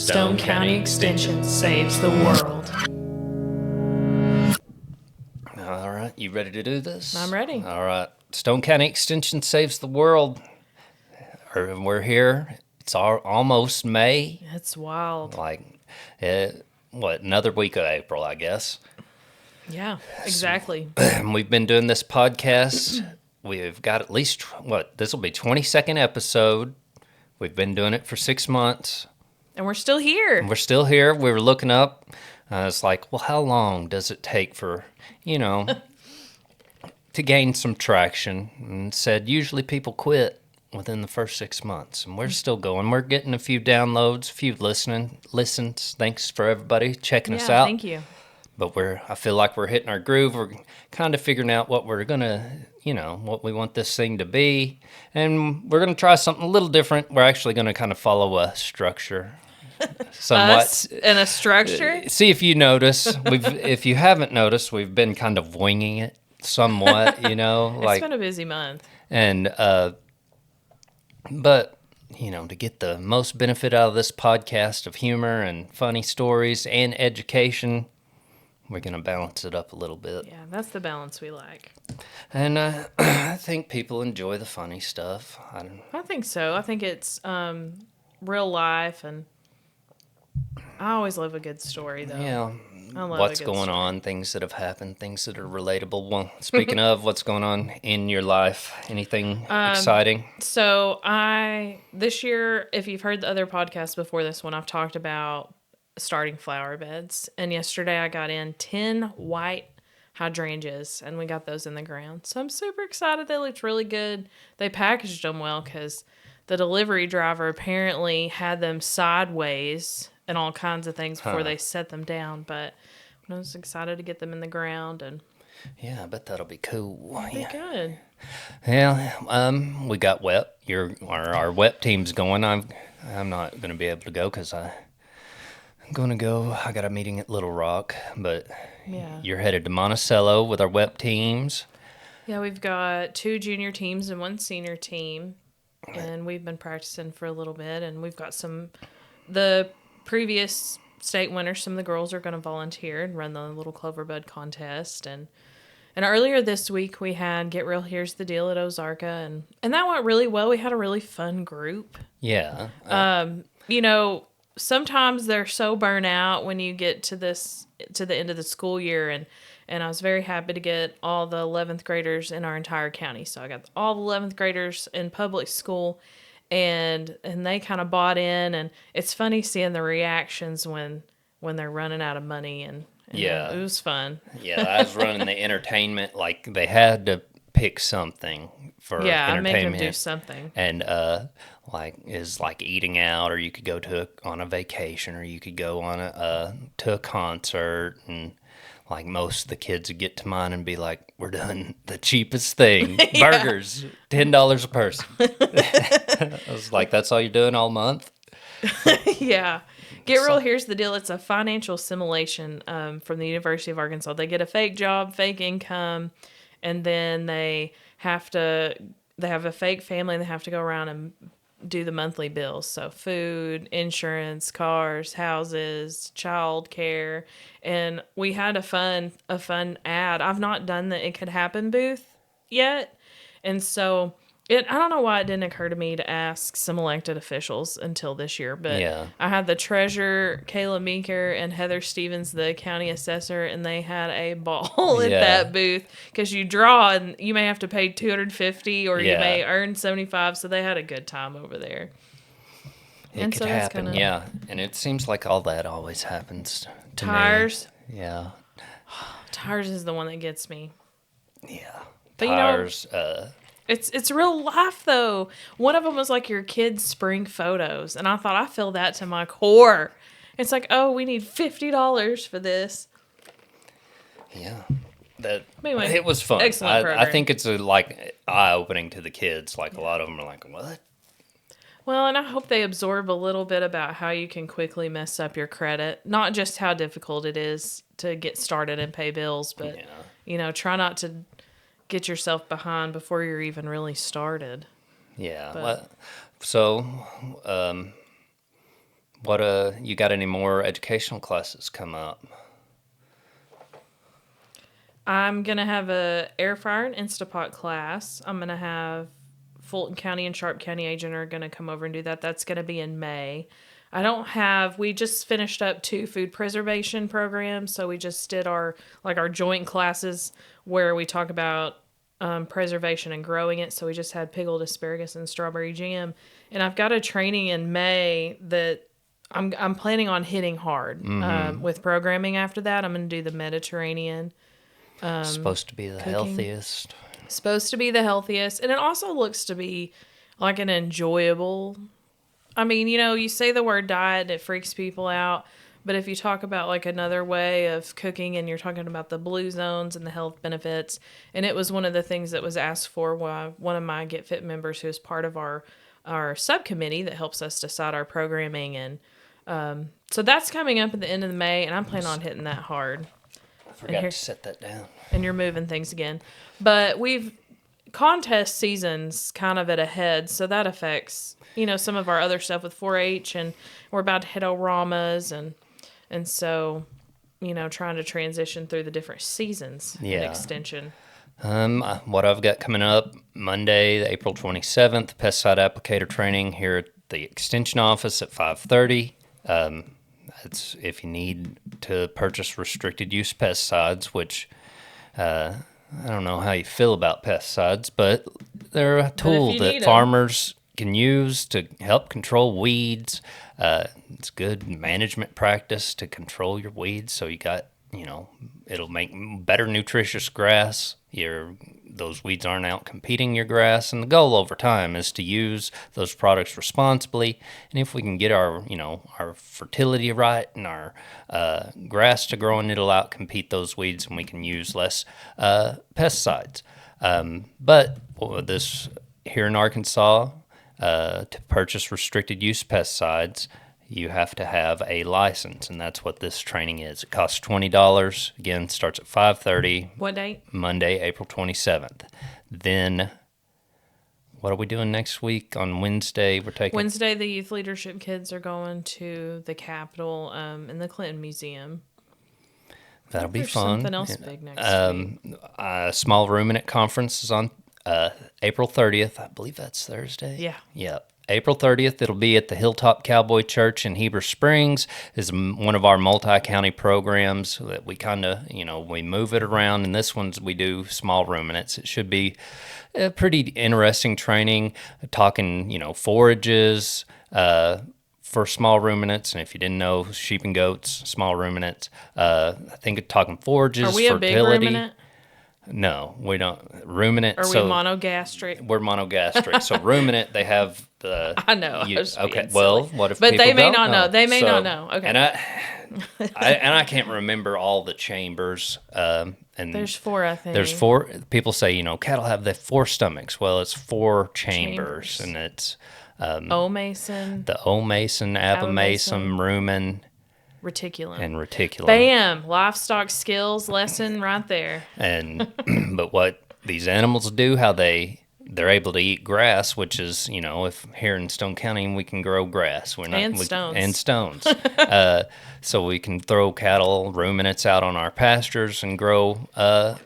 Stone County Extension saves the world. All right, you ready to do this? I'm ready. All right, Stone County Extension saves the world. We're here. It's almost May. It's wild. Another week of April, I guess. Yeah, exactly. We've been doing this podcast. We've got at least, this will be 22nd episode. We've been doing it for 6 months. And we're still here. We're still here. We were looking up. It's like, well, how long does it take for, to gain some traction? And said, usually people quit within the first 6 months. And we're still going. We're getting a few downloads, a few listens. Thanks for everybody checking us out. Thank you. But I feel like we're hitting our groove. We're kind of figuring out what we're going to, what we want this thing to be. And we're going to try something a little different. We're actually going to kind of follow a structure somewhat. Us and a structure? See if you notice. If you haven't noticed, we've been kind of winging it somewhat, It's been a busy month. And, but, to get the most benefit out of this podcast of humor and funny stories and education, we're going to balance it up a little bit. Yeah, that's the balance we like. And I think people enjoy the funny stuff. I think so. I think it's real life, and I always love a good story, though. Yeah, I love what's a good going story. on, things that have happened, things that are relatable. Well, speaking of what's going on in your life, anything exciting? So this year, if you've heard the other podcasts before this one, I've talked about starting flower beds. And yesterday I got in 10 white hydrangeas, and we got those in the ground. So I'm super excited. They looked really good. They packaged them well because the delivery driver apparently had them sideways and all kinds of things before they set them down. But I was excited to get them in the ground, and Yeah, I bet that'll be cool. be good. Yeah, we got WEP. Our WEP team's going. I'm not going to be able to go because I'm going to go. I got a meeting at Little Rock, but Yeah. you're headed to Monticello with our WEP teams. Yeah, we've got 2 junior teams and 1 senior team, and we've been practicing for a little bit, and we've got the previous state winners. Some of the girls are going to volunteer and run the little clover bud contest, and earlier this week we had Get Real Here's the Deal at Ozarka, and that went really well. We had a really fun group. Yeah. Sometimes they're so burnt out when you get to the end of the school year, and I was very happy to get all the 11th graders in our entire county. So I got all the 11th graders in public school, and they kind of bought in, and it's funny seeing the reactions when they're running out of money, and Yeah. it was fun. Yeah, I was running the entertainment. Like, they had to pick something for I made them entertainment. do something. And like eating out, or you could go on a vacation, or you could go on to a concert, and like most of the kids would get to mine and be like, "We're doing the cheapest thing, burgers, $10 a person." I was like, "That's all you're doing all month?" Yeah. Get Real, Here's the Deal. It's a financial simulation from the University of Arkansas. They get a fake job, fake income, and then they have a fake family, and they have to go around and do the monthly bills. So food, insurance, cars, houses, child care. And we had a fun ad. I've not done the It Could Happen booth yet. And so I don't know why it didn't occur to me to ask some elected officials until this year, but Yeah. I had the treasurer, Kayla Meeker, and Heather Stevens, the county assessor, and they had a ball at Yeah. that booth because you draw and you may have to pay $250 or you Yeah. may earn $75. So they had a good time over there. It And could so that's happen, kinda- yeah. And it seems like all that always happens to Tires. me. Yeah. Tires is the one that gets me. Yeah. But Tires, It's real life though. One of them was like your kids' spring photos, and I thought I feel that to my core. It's like, oh, we need $50 for this. yeah. Anyway, It was fun. excellent I program. think it's eye-opening to the kids. Like, a lot of them are like, what? Well, and I hope they absorb a little bit about how you can quickly mess up your credit. Not just how difficult it is to get started and pay bills, but try not to get yourself behind before you're even really started. Yeah. But- Well, so What you got any more educational classes come up? I'm going to have a air fryer and Instapot class. I'm going to have Fulton County and Sharp County agent are going to come over and do that. That's going to be in May. We just finished up 2 food preservation programs. So we just did our joint classes where we talk about preservation and growing it. So we just had pickled asparagus and strawberry jam. And I've got a training in May that I'm planning on hitting hard with programming after that. I'm going to do the Mediterranean. Supposed to be the cooking. healthiest. Supposed to be the healthiest. And it also looks to be like an enjoyable. I mean, you say the word diet and it freaks people out. But if you talk about like another way of cooking and you're talking about the blue zones and the health benefits, and it was one of the things that was asked for by one of my Get Fit members who is part of our subcommittee that helps us decide our programming. And so that's coming up at the end of May, and I'm planning on hitting that hard. I forgot to set that down. And you're moving things again. But contest season's kind of at a head, so that affects, some of our other stuff with 4-H, and we're about to hit Oramas, and so, trying to transition through the different seasons and extension. What I've got coming up, Monday, April 27th, pesticide applicator training here at the extension office at 5:30. It's if you need to purchase restricted use pesticides, which I don't know how you feel about pesticides, but they're a tool that farmers can use to help control weeds. It's good management practice to control your weeds, so you got, it'll make better nutritious grass. Those weeds aren't out competing your grass, and the goal over time is to use those products responsibly. And if we can get our fertility right and our grass to growing, it'll out compete those weeds, and we can use less pesticides. But this here in Arkansas, to purchase restricted use pesticides, you have to have a license, and that's what this training is. It costs $20. Again, starts at 5:30. What date? Monday, April 27th. Then, what are we doing next week? On Wednesday, Wednesday, the youth leadership kids are going to the Capitol in the Clinton Museum. That'll be fun. Something else big next week. Small Ruminant Conference is on April 30th. I believe that's Thursday. Yeah. Yep. April 30th, it'll be at the Hilltop Cowboy Church in Heber Springs. Is one of our multi-county programs that we kind of, we move it around. And this one's, we do small ruminants. It should be a pretty interesting training, talking, forages for small ruminants. And if you didn't know, sheep and goats, small ruminants. I think talking forages, are we fertility. A big ruminant? No, we don't. Ruminant. Are we monogastric? We're monogastric. So ruminant, they have the. I know. Okay. Well, what if? But people they may don't not know. They may So- not know. Okay. And I can't remember all the chambers. And There's 4, I think. There's 4. People say cattle have the 4 stomachs. Well, it's 4 chambers, and it's O-mason. the O-mason, abomason, rumen. Reticulum. And reticulum. Bam! Livestock skills lesson right there. And but what these animals do, how they're able to eat grass, which is, if here in Stone County we can grow grass, And stones. So we can throw cattle, ruminants out on our pastures and grow a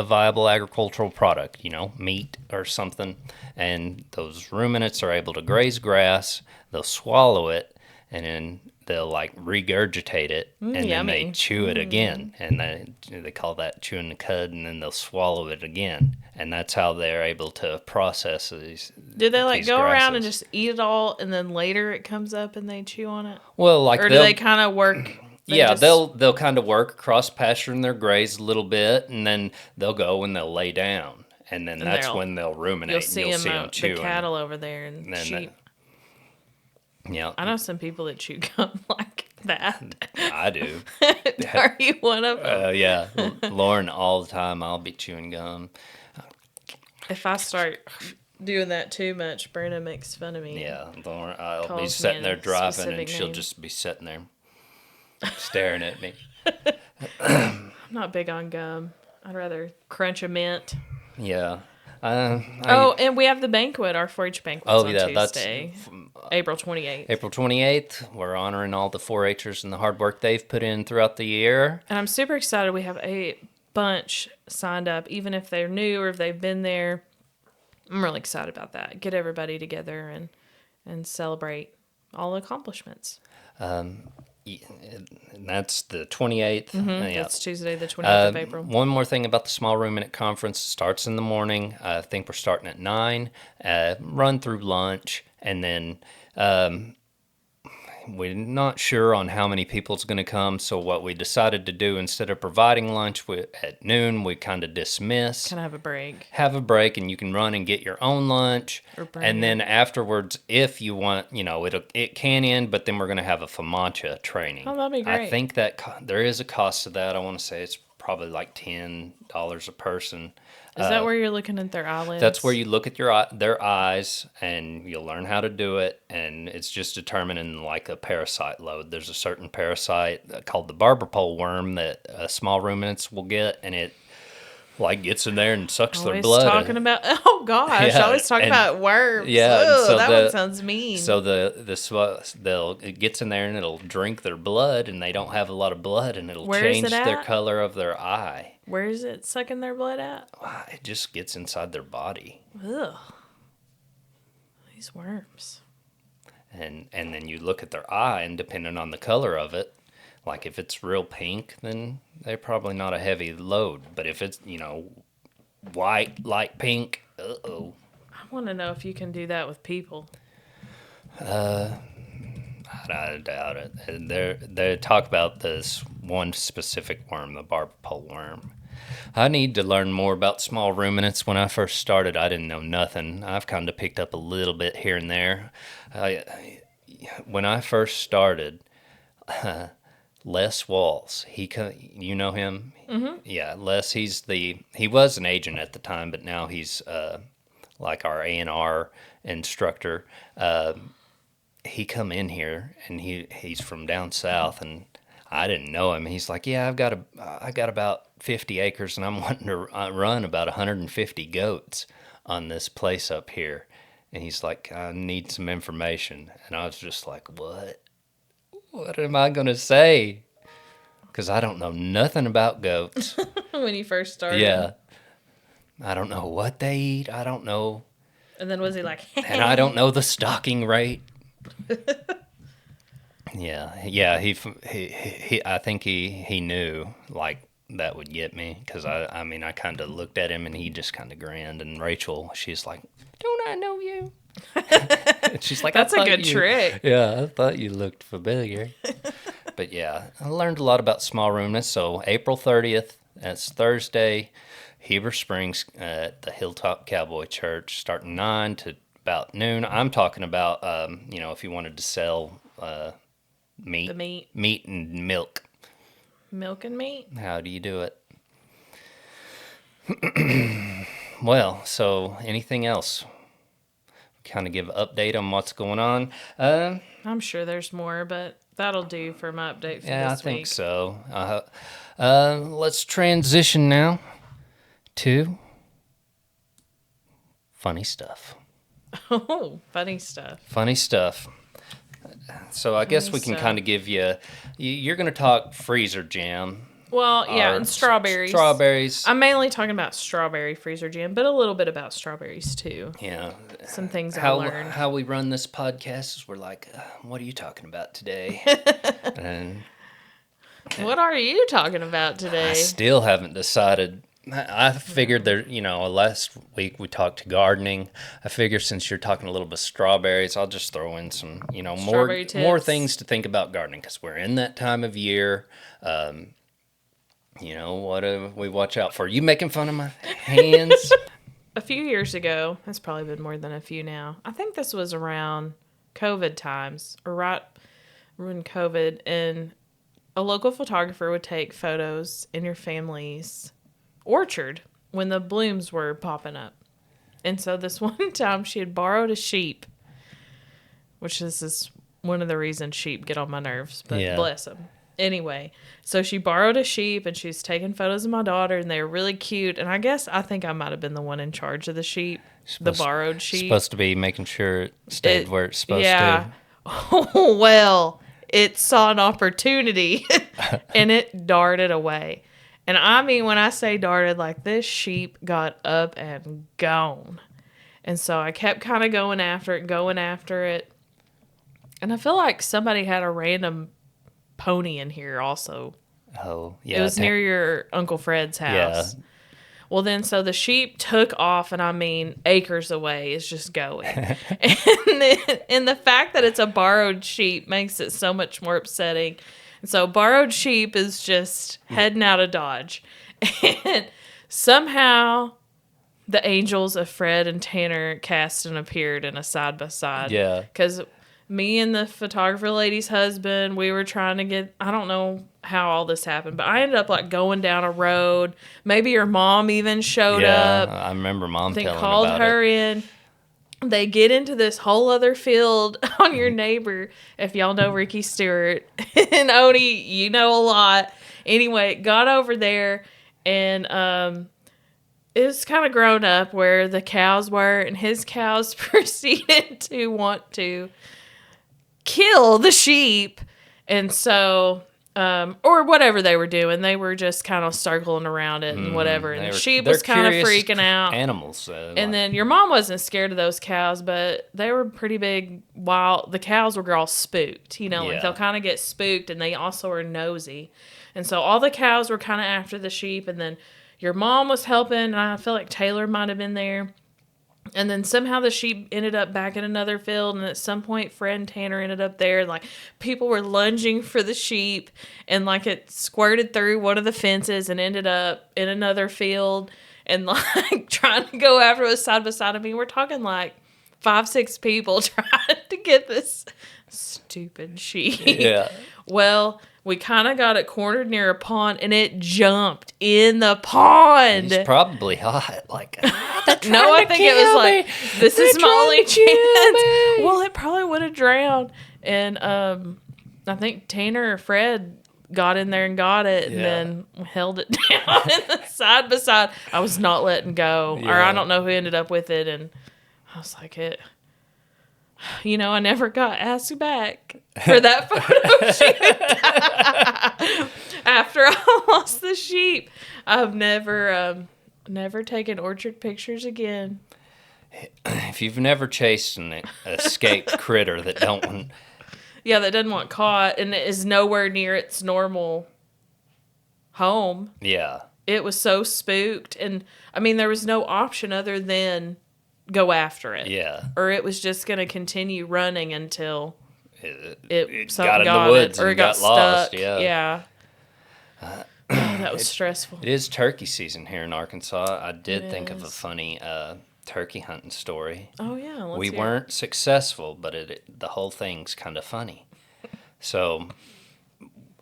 viable agricultural product, meat or something. And those ruminants are able to graze grass. They'll swallow it, and then they'll regurgitate it, and then yummy. they chew it again, and they call that chewing the cud, and then they'll swallow it again, and that's how they're able to process these. Do they these go grasses. around and just eat it all, and then later it comes up and they chew on it? Well, or do they kind of work? They'll kind of work across pasture and they'll graze a little bit, and then they'll go and they'll lay down, and then that's when they'll ruminate. You'll see them chewing. the cattle over there and sheep. Yeah, I know some people that chew gum like that. I do. Are you one of them? Yeah, Lauren, all the time I'll be chewing gum. If I start doing that too much, Brenda makes fun of me. Yeah, Lauren, I'll be Calls sitting me there a driving, specific and she'll name. just be sitting there staring at me. I'm not big on gum. I'd rather crunch a mint. Yeah. And we have the banquet, our 4-H banquet's on Tuesday, April 28th. April 28th. We're honoring all the 4-Hers and the hard work they've put in throughout the year. And I'm super excited. We have a bunch signed up, even if they're new or if they've been there. I'm really excited about that. Get everybody together and celebrate all the accomplishments. And that's the 28th. That's Tuesday, the 28th of April. One more thing about the Small Ruminant Conference. It starts in the morning. I think we're starting at 9. Run through lunch. And then we're not sure on how many people's going to come. So what we decided to do, instead of providing lunch at noon, we kind of dismiss. Kind of have a break. Have a break, and you can run and get your own lunch. And then afterwards, if you want, it can end, but then we're going to have a FAMACHA training. Oh, that'd be great. I think that there is a cost to that. I want to say it's probably like $10 a person. Is that where you're looking at their eyelids? That's where you look at their eyes, and you'll learn how to do it. And it's just determining like a parasite load. There's a certain parasite called the barber pole worm that small ruminants will get, and it like gets in there and sucks their blood. Talking about, oh gosh, I always talk about worms. Yeah, so that one sounds mean. So it gets in there and it'll drink their blood, and they don't have a lot of blood, and it'll change their color of their eye. Where is it sucking their blood at? It just gets inside their body. Ugh. These worms. And then you look at their eye, and depending on the color of it, like if it's real pink, then they're probably not a heavy load. But if it's, white, light pink, uh-oh. I want to know if you can do that with people. I doubt it. And they talk about this one specific worm, the barber pole worm. I need to learn more about small ruminants. When I first started, I didn't know nothing. I've kind of picked up a little bit here and there. When I first started, Les Walls, you know him? Mm-hmm. Yeah, Les, he was an agent at the time, but now he's like our A&R instructor. He come in here, and he's from down south, and I didn't know him. He's like, yeah, I got about 50 acres, and I'm wanting to run about 150 goats on this place up here. And he's like, I need some information. And I was just like, what? What am I going to say? Because I don't know nothing about goats. When you first started? Yeah. I don't know what they eat. I don't know. And then was he like, and I don't know the stocking rate. Yeah. He I think he knew like that would get me, because I kind of looked at him, and he just kind of grinned. And Rachel, she's like, don't I know you? She's like, that's a good trick. Yeah, I thought you looked familiar. But yeah, I learned a lot about small ruminants. So April 30th, that's Thursday, Heber Springs at the Hilltop Cowboy Church, starting 9 to about noon. I'm talking about, if you wanted to sell meat. The meat. Meat and milk. Milk and meat? How do you do it? Well, so anything else? Kind of give an update on what's going on. I'm sure there's more, but that'll do for my update for this week. Yeah, I think so. Let's transition now to funny stuff. Oh, funny stuff. Funny stuff. So I guess we can kind of give you're going to talk freezer jam. Well, yeah, and strawberries. Strawberries. I'm mainly talking about strawberry freezer jam, but a little bit about strawberries too. Yeah. Some things I learned. How we run this podcast is we're like, what are you talking about today? And what are you talking about today? I still haven't decided. I figured last week we talked gardening. I figure since you're talking a little bit of strawberries, I'll just throw in some, more things to think about gardening, because we're in that time of year. What do we watch out for? You making fun of my hands? A few years ago, it's probably been more than a few now. I think this was around COVID times, or right when COVID, and a local photographer would take photos in your family's orchard when the blooms were popping up. And so this one time she had borrowed a sheep, which is one of the reasons sheep get on my nerves, but bless them. Anyway, so she borrowed a sheep and she's taking photos of my daughter and they were really cute. And I think I might have been the one in charge of the sheep, the borrowed sheep. Supposed to be making sure it stayed where it's supposed to. Oh, well, it saw an opportunity and it darted away. And I mean, when I say darted, like this sheep got up and gone. And so I kept kind of going after it. And I feel like somebody had a random pony in here also. Oh, yeah. It was near your Uncle Fred's house. Yeah. Well, then, so the sheep took off, and I mean, acres away is just going. and the fact that it's a borrowed sheep makes it so much more upsetting. And so borrowed sheep is just heading out of Dodge. And somehow the angels of Fred and Tanner cast and appeared in a side-by-side. Yeah. Because me and the photographer lady's husband, we were trying to get, I don't know how all this happened, but I ended up like going down a road. Maybe your mom even showed up. Yeah, I remember Mom telling called about her it. in. They get into this whole other field on your neighbor. If y'all know Ricky Stewart and Odie, you know a lot. Anyway, got over there and it was kind of grown up where the cows were, and his cows proceeded to want to kill the sheep. And so, or whatever they were doing, they were just kind of circling around it and whatever. And the sheep was kind of freaking out. Animals. And then your mom wasn't scared of those cows, but they were pretty big wild. The cows were all spooked, like they'll kind of get spooked, and they also are nosy. And so all the cows were kind of after the sheep, and then your mom was helping, and I feel like Taylor might have been there. And then somehow the sheep ended up back in another field, and at some point Fred and Tanner ended up there, and like people were lunging for the sheep, and like it squirted through one of the fences and ended up in another field, and like trying to go after us side by side. I mean, we're talking like 5-6 people trying to get this stupid sheep. Yeah. Well, we kind of got it cornered near a pond, and it jumped in the pond. He's probably hot. Like, no, I think it was like, this is my only chance. Well, it probably would have drowned. And I think Tanner or Fred got in there and got it, and then held it down in the side by side. I was not letting go. Yeah. Or I don't know who ended up with it, and I was like, I never got asked back for that photo shoot. After I lost the sheep, I've never taken orchard pictures again. If you've never chased an escaped critter that don't... Yeah, that doesn't want caught and is nowhere near its normal home. Yeah. It was so spooked. And, I mean, there was no option other than go after it. Yeah. Or it was just going to continue running until it got in the woods or it got lost. Yeah. That was stressful. It is turkey season here in Arkansas. I did think of a funny turkey hunting story. Oh, yeah. We weren't successful, but the whole thing's kind of funny. So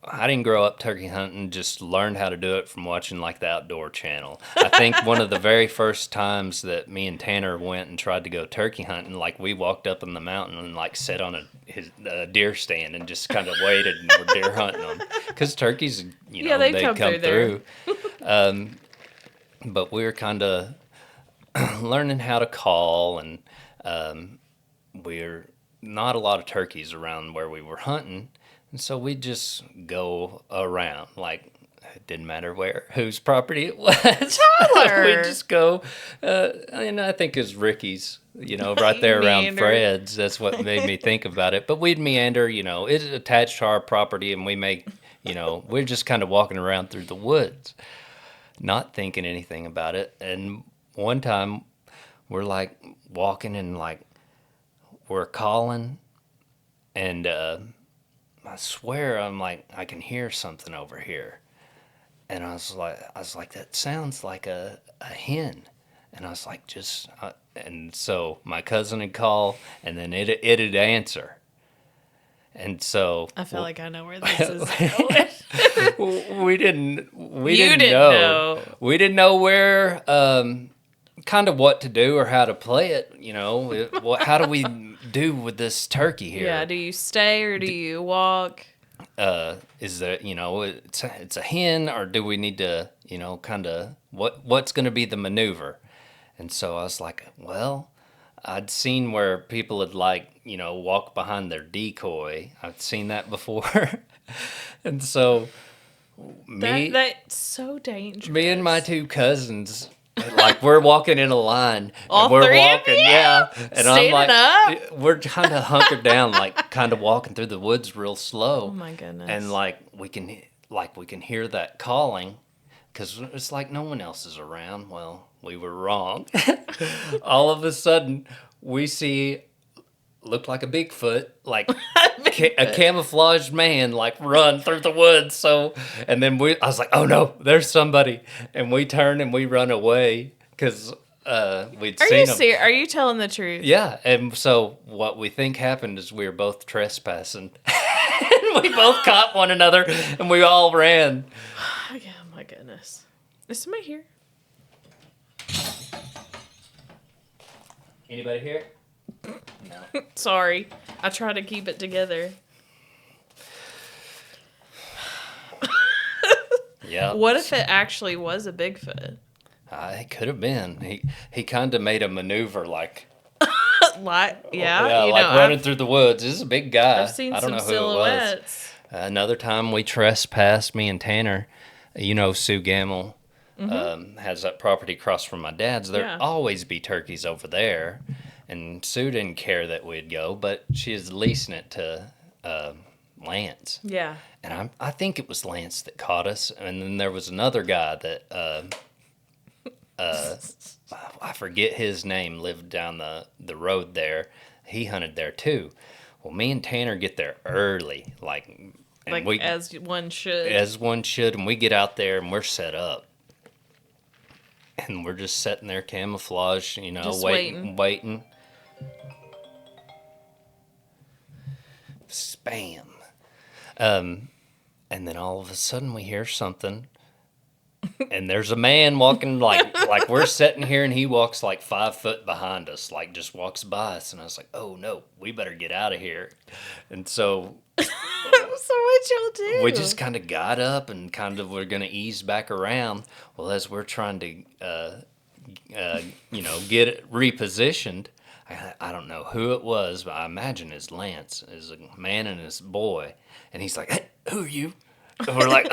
I didn't grow up turkey hunting, just learned how to do it from watching like the Outdoor Channel. I think one of the very first times that me and Tanner went and tried to go turkey hunting, like we walked up in the mountain and like sat on a deer stand and just kind of waited and were deer hunting them. Because turkeys, they come through. But we were kind of learning how to call, and we're not a lot of turkeys around where we were hunting. And so we just go around, like it didn't matter whose property it was. Tyler! We just go, and I think it's Ricky's, right there around Fred's. That's what made me think about it. But we'd meander, it's attached to our property, and we make, we're just kind of walking around through the woods, not thinking anything about it. And one time we're like walking and like we're calling, and I swear I'm like, I can hear something over here. And I was like, that sounds like a hen. And I was like, and so my cousin would call, and then it'd answer. And so I feel like I know where this is going. we didn't know. We didn't know where, kind of what to do or how to play it. How do we do with this turkey here? Yeah, do you stay or do you walk? is that, it's a hen, or do we need to, kind of, what's going to be the maneuver? And so I was like, well, I'd seen where people would walk behind their decoy. I'd seen that before. And so That's so dangerous. me and my two cousins, we're walking in a line. All and we're three of walking, you? yeah. And Standing up? we're kind of hunkered down, kind of walking through the woods real slow. Oh my goodness. And we can hear that calling, because it's like no one else is around. Well, we were wrong. All of a sudden, we see, looked like a Bigfoot, a camouflaged man, run through the woods. So, and then I was like, oh no, there's somebody. And we turn and we run away because we'd seen him. Are you telling the truth? Yeah. And so what we think happened is we were both trespassing. And we both caught one another and we all ran. Oh, yeah, my goodness. Is somebody here? Anybody here? No. Sorry. I try to keep it together. Yeah. What if it actually was a Bigfoot? It could have been. He kind of made a maneuver running through the woods. This is a big guy. I've seen I don't some know who silhouettes. It was. Another time we trespassed, me and Tanner. Sue Gamble has that property across from my dad's. There'd always be turkeys over there. And Sue didn't care that we'd go, but she was leasing it to Lance. Yeah. And I think it was Lance that caught us. And then there was another guy that, I forget his name, lived down the road there. He hunted there too. Well, me and Tanner get there early, as one should. As one should, and we get out there and we're set up. And we're just sitting there camouflage, Just waiting. Spam. And then all of a sudden we hear something, and there's a man walking like we're sitting here, and he walks 5 foot behind us, just walks by us, and I was like, oh no, we better get out of here. And so So what'd y'all do? we just kind of got up and we're gonna ease back around. Well, as we're trying to get it repositioned, I don't know who it was, but I imagine it's Lance, is a man and his boy. And he's like, hey, who are you? And we're like,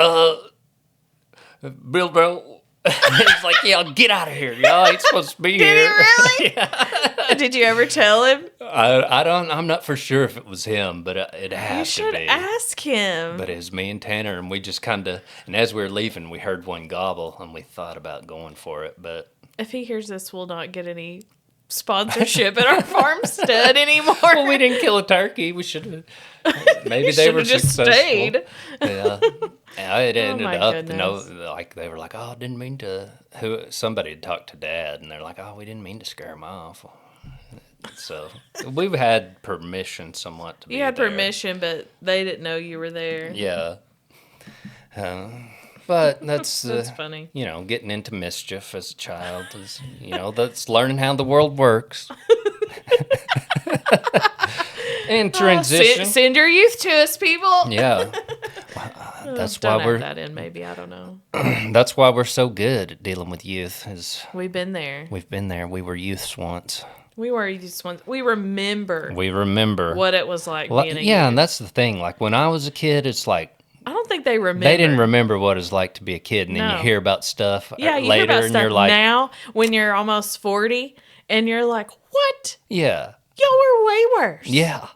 Bill, bro. He's like, yeah, get out of here. Y'all ain't supposed to be here. Did he really? Yeah. Did you ever tell him? I'm not for sure if it was him, but it has to be. You should ask him. But it was me and Tanner, and we just and as we were leaving, we heard one gobble, and we thought about going for it, but. If he hears this, we'll not get any sponsorship at our farmstead anymore. Well, we didn't kill a turkey. We should have. Maybe they were just successful. Stayed. Yeah. It ended up, goodness. they were like, oh, didn't mean to. Somebody had talked to Dad, and they're like, oh, we didn't mean to scare him off. So we've had permission somewhat to be there. You had permission, but they didn't know you were there. Yeah. But that's funny. Getting into mischief as a child is, that's learning how the world works. And transition. Send your youth to us, people. Yeah. That's why we're that in. Maybe I don't know. That's why we're so good at dealing with youth. We've been there. We were youths once. We were youths once. We remember what it was like being a youth. And that's the thing. When I was a kid, it's like. I don't think they remember. They didn't remember what it's like to be a kid, and then you hear about stuff you later, hear about and stuff you're like, now when you're almost 40, and you're like, what? Yeah. Y'all were way worse. Yeah.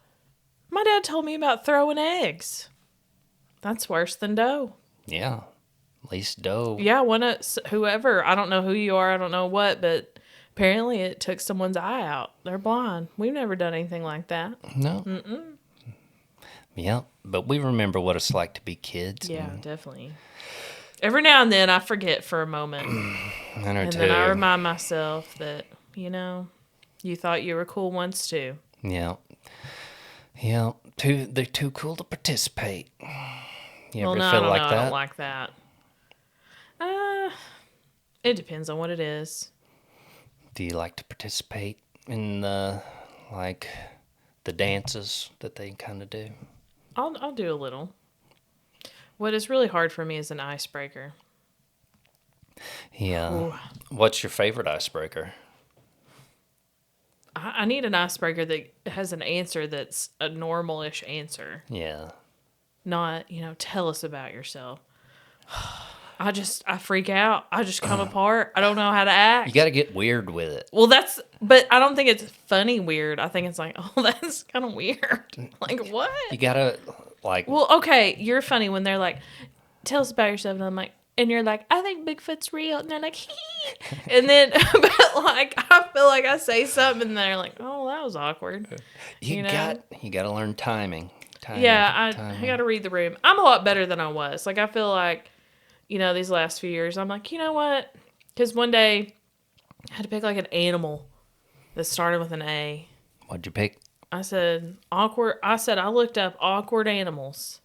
My dad told me about throwing eggs. That's worse than dough. Yeah. At least dough. Yeah, whoever, I don't know who you are, I don't know what, but apparently it took someone's eye out. They're blind. We've never done anything like that. No. Mm-mm. Yeah, but we remember what it's like to be kids. Yeah, definitely. Every now and then I forget for a moment. And then I remind myself that, you thought you were cool once too. Yeah. Yeah, they're too cool to participate. You ever feel like that? I don't like that. It depends on what it is. Do you like to participate in the dances that they kind of do? I'll do a little. What is really hard for me is an icebreaker. Yeah. Ooh. What's your favorite icebreaker? I need an icebreaker that has an answer that's a normal-ish answer. Yeah. Not, tell us about yourself. I freak out. I just come apart. I don't know how to act. You got to get weird with it. Well, but I don't think it's funny weird. I think it's like, oh, that's kind of weird. Like, what? You got to, like... Well, okay, you're funny when they're like, tell us about yourself. And I'm like, and you're like, I think Bigfoot's real. And they're like, hee. And then, but like, I feel like I say something and they're like, oh, that was awkward. You got to learn timing. Yeah, I got to read the room. I'm a lot better than I was. Like, I feel like, these last few years, I'm like, you know what? Because one day I had to pick like an animal that started with an A. What'd you pick? I said, awkward. I said, I looked up awkward animals.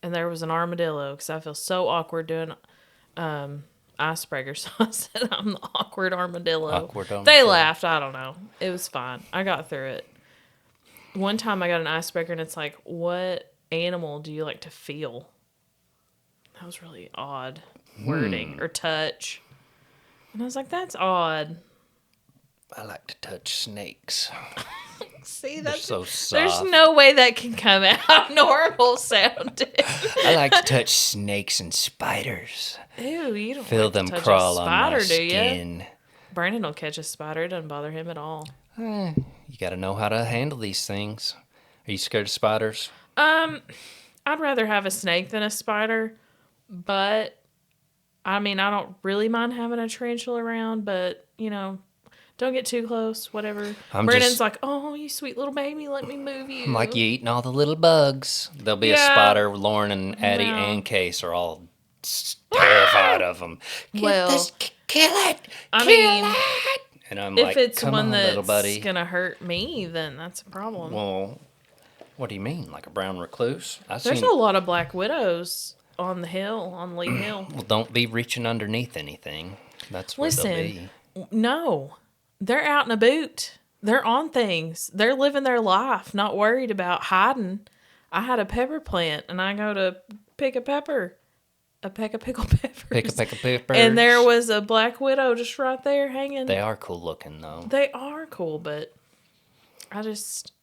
And there was an armadillo because I feel so awkward doing icebreakers. So I said, I'm the awkward armadillo. They laughed. I don't know. It was fine. I got through it. One time I got an icebreaker and it's like, what animal do you like to feel? That was really odd wording. Or touch. And I was like, that's odd. I like to touch snakes. See, They're so soft. There's no way that can come out normal sounding. I like to touch snakes and spiders. Ew, you don't feel like them to touch crawl a spider, on my do skin. You? Brandon will catch a spider. It doesn't bother him at all. You got to know how to handle these things. Are you scared of spiders? I'd rather have a snake than a spider, but I mean, I don't really mind having a tarantula around, but don't get too close, whatever. Brandon's like, oh, you sweet little baby, let me move you. I'm like, you eating all the little bugs. There'll be a spider. Lauren and Addie and Case are all terrified of them. Kill it. I mean, and I'm if like, it's come one on, that's little buddy. Gonna hurt me, then that's a problem. Well, what do you mean, like a brown recluse? There's a lot of black widows on the hill, on Lee Hill. Well, don't be reaching underneath anything. That's where they'll be. No. They're out and about. They're on things. They're living their life, not worried about hiding. I had a pepper plant, and I go to pick a pepper. A peck of pickled peppers. Pick a peck of peppers. And there was a black widow just right there hanging. They are cool looking, though. They are cool, but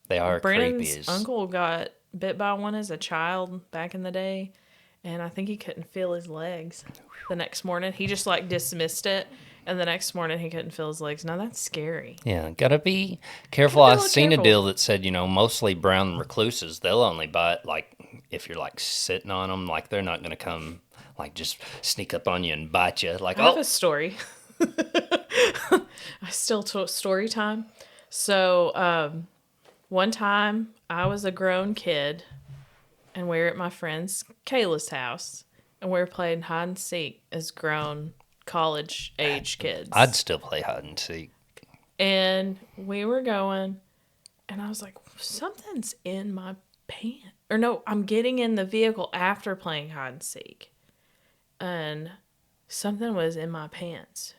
They are Brandon's creepy. uncle got bit by one as a child back in the day, and I think he couldn't feel his legs the next morning. He just, dismissed it. And the next morning, he couldn't feel his legs. Now, that's scary. Yeah, gotta be careful. I've seen a deal that said, mostly brown recluses, they'll only bite, if you're, sitting on them, they're not going to come, just sneak up on you and bite you. I have a story. I still told story time. So, one time, I was a grown kid, and we were at my friend's Kayla's house, and we were playing hide and seek as grown college age kids. I'd still play hide and seek. And we were going, and I was like, something's in my pants. Or no, I'm getting in the vehicle after playing hide and seek. And something was in my pants.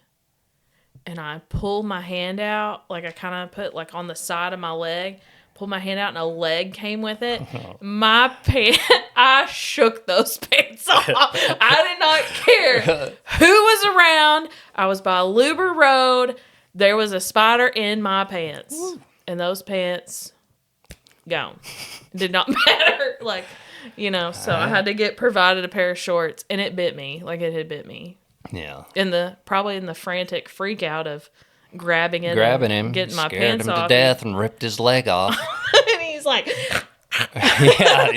And I pulled my hand out, I kind of put on the side of my leg, pulled my hand out, and a leg came with it. My pants, I shook those pants off. I did not care who was around. I was by Luber Road. There was a spider in my pants. Ooh. And those pants, gone. Did not matter. So I had to get provided a pair of shorts, and it bit me. It had bit me. Yeah. Probably in the frantic freak out of grabbing him, getting my pants off, scared him to death, and ripped his leg off. And he's like, yeah,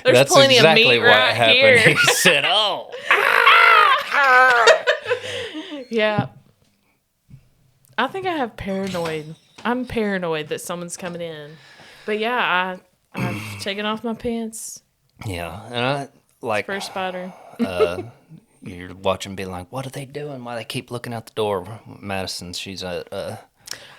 that's plenty exactly of meat what right happened. Here. He said, "Oh, yeah." I think I have paranoid. I'm paranoid that someone's coming in, but yeah, I've taken off my pants. Yeah, and I first spider. You're watching, being like, "What are they doing? Why they keep looking out the door?" Madison, she's at.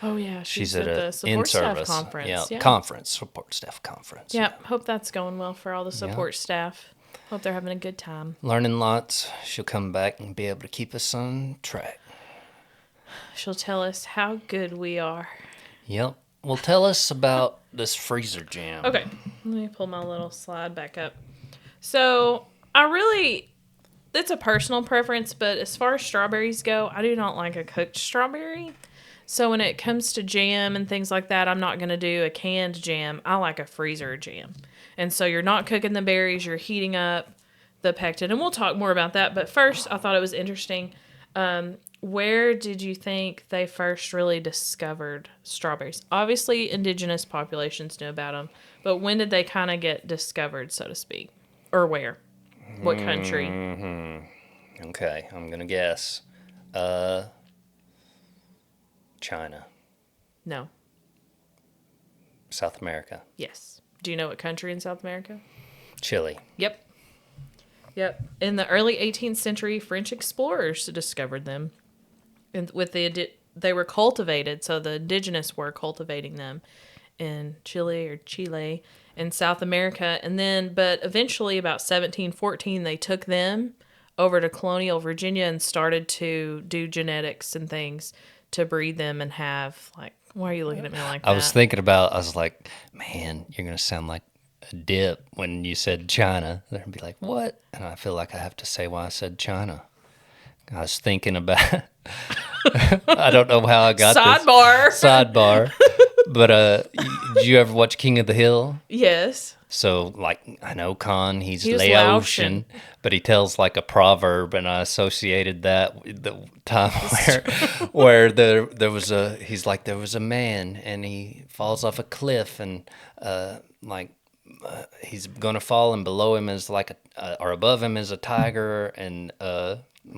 Oh yeah, she's at the support staff conference. Yeah, conference, support staff conference. Yeah, hope that's going well for all the support staff. Hope they're having a good time. Learning lots. She'll come back and be able to keep us on track. She'll tell us how good we are. Yep. Well, tell us about this freezer jam. Okay, let me pull my little slide back up. So It's a personal preference, but as far as strawberries go, I do not like a cooked strawberry. So when it comes to jam and things like that, I'm not going to do a canned jam. I like a freezer jam. And so you're not cooking the berries, you're heating up the pectin. And we'll talk more about that. But first, I thought it was interesting. Where did you think they first really discovered strawberries? Obviously, indigenous populations knew about them. But when did they kind of get discovered, so to speak? Or where? What country? Mm-hmm. Okay, I'm going to guess. China. No. South America. Yes. Do you know what country in South America? Chile. Yep. In the early 18th century, French explorers discovered them. And they were cultivated, so the indigenous were cultivating them in Chile in South America. And then, but eventually about 1714, they took them over to colonial Virginia and started to do genetics and things to breed them and have, like, why are you looking at me like that? I was like, man, you're going to sound like a dip when you said China. They're going to be like, what? And I feel like I have to say why I said China. I was thinking about, I don't know how I got this. Sidebar. But did you ever watch King of the Hill? Yes. So, like, I know Khan, he's Laotian, but he tells, like, a proverb, and I associated that with the time where there was a man, and he falls off a cliff, and, he's going to fall, and below him is, or above him is a tiger, and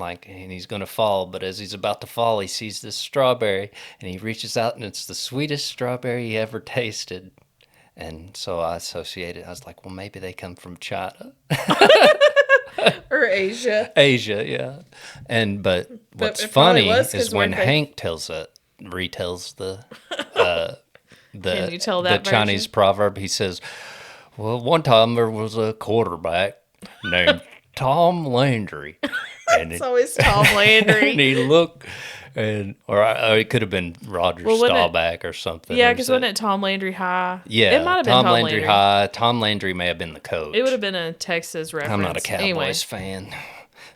he's going to fall, but as he's about to fall, he sees this strawberry, and he reaches out, and it's the sweetest strawberry he ever tasted. And so I associated, I was like, well, maybe they come from China. Or Asia. Asia, yeah. But what's funny is when Hank retells Can you tell that the Chinese proverb, he says, well, one time there was a quarterback named Tom Landry. And it's always Tom Landry. And he looked... or it could have been Roger Staubach or something. Yeah, because wasn't it Tom Landry High? Yeah, it might have been Tom Landry High. Tom Landry may have been the coach. It would have been a Texas reference. I'm not a Cowboys fan.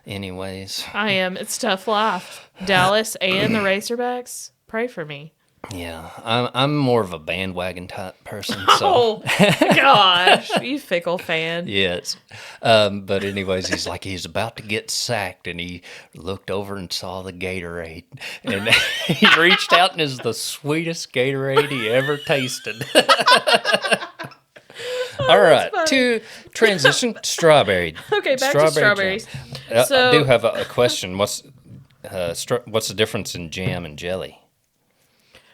Anyways. I am. It's tough life. Dallas and the Razorbacks, pray for me. Yeah, I'm more of a bandwagon type person. So. Oh, gosh. You fickle fan. Yes. But anyways, he's about to get sacked, and he looked over and saw the Gatorade. And he reached out, and it's the sweetest Gatorade he ever tasted. All right, to transition, strawberry. Okay, back to strawberries. I do have a question. What's the difference in jam and jelly?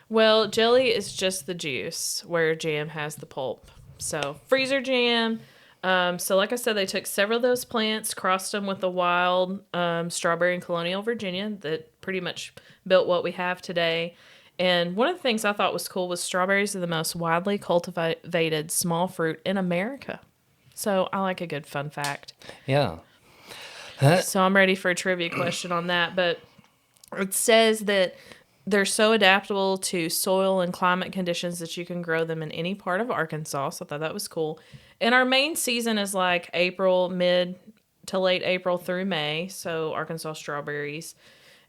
Well, jelly is just the juice, where jam has the pulp. So, freezer jam. So, like I said, they took several of those plants, crossed them with the wild strawberry in colonial Virginia that pretty much built what we have today. And one of the things I thought was cool was strawberries are the most widely cultivated small fruit in America. So, I like a good fun fact. Yeah. So, I'm ready for a trivia question on that. But it says that they're so adaptable to soil and climate conditions that you can grow them in any part of Arkansas. So I thought that was cool. And our main season is like April, mid to late April through May. So Arkansas strawberries.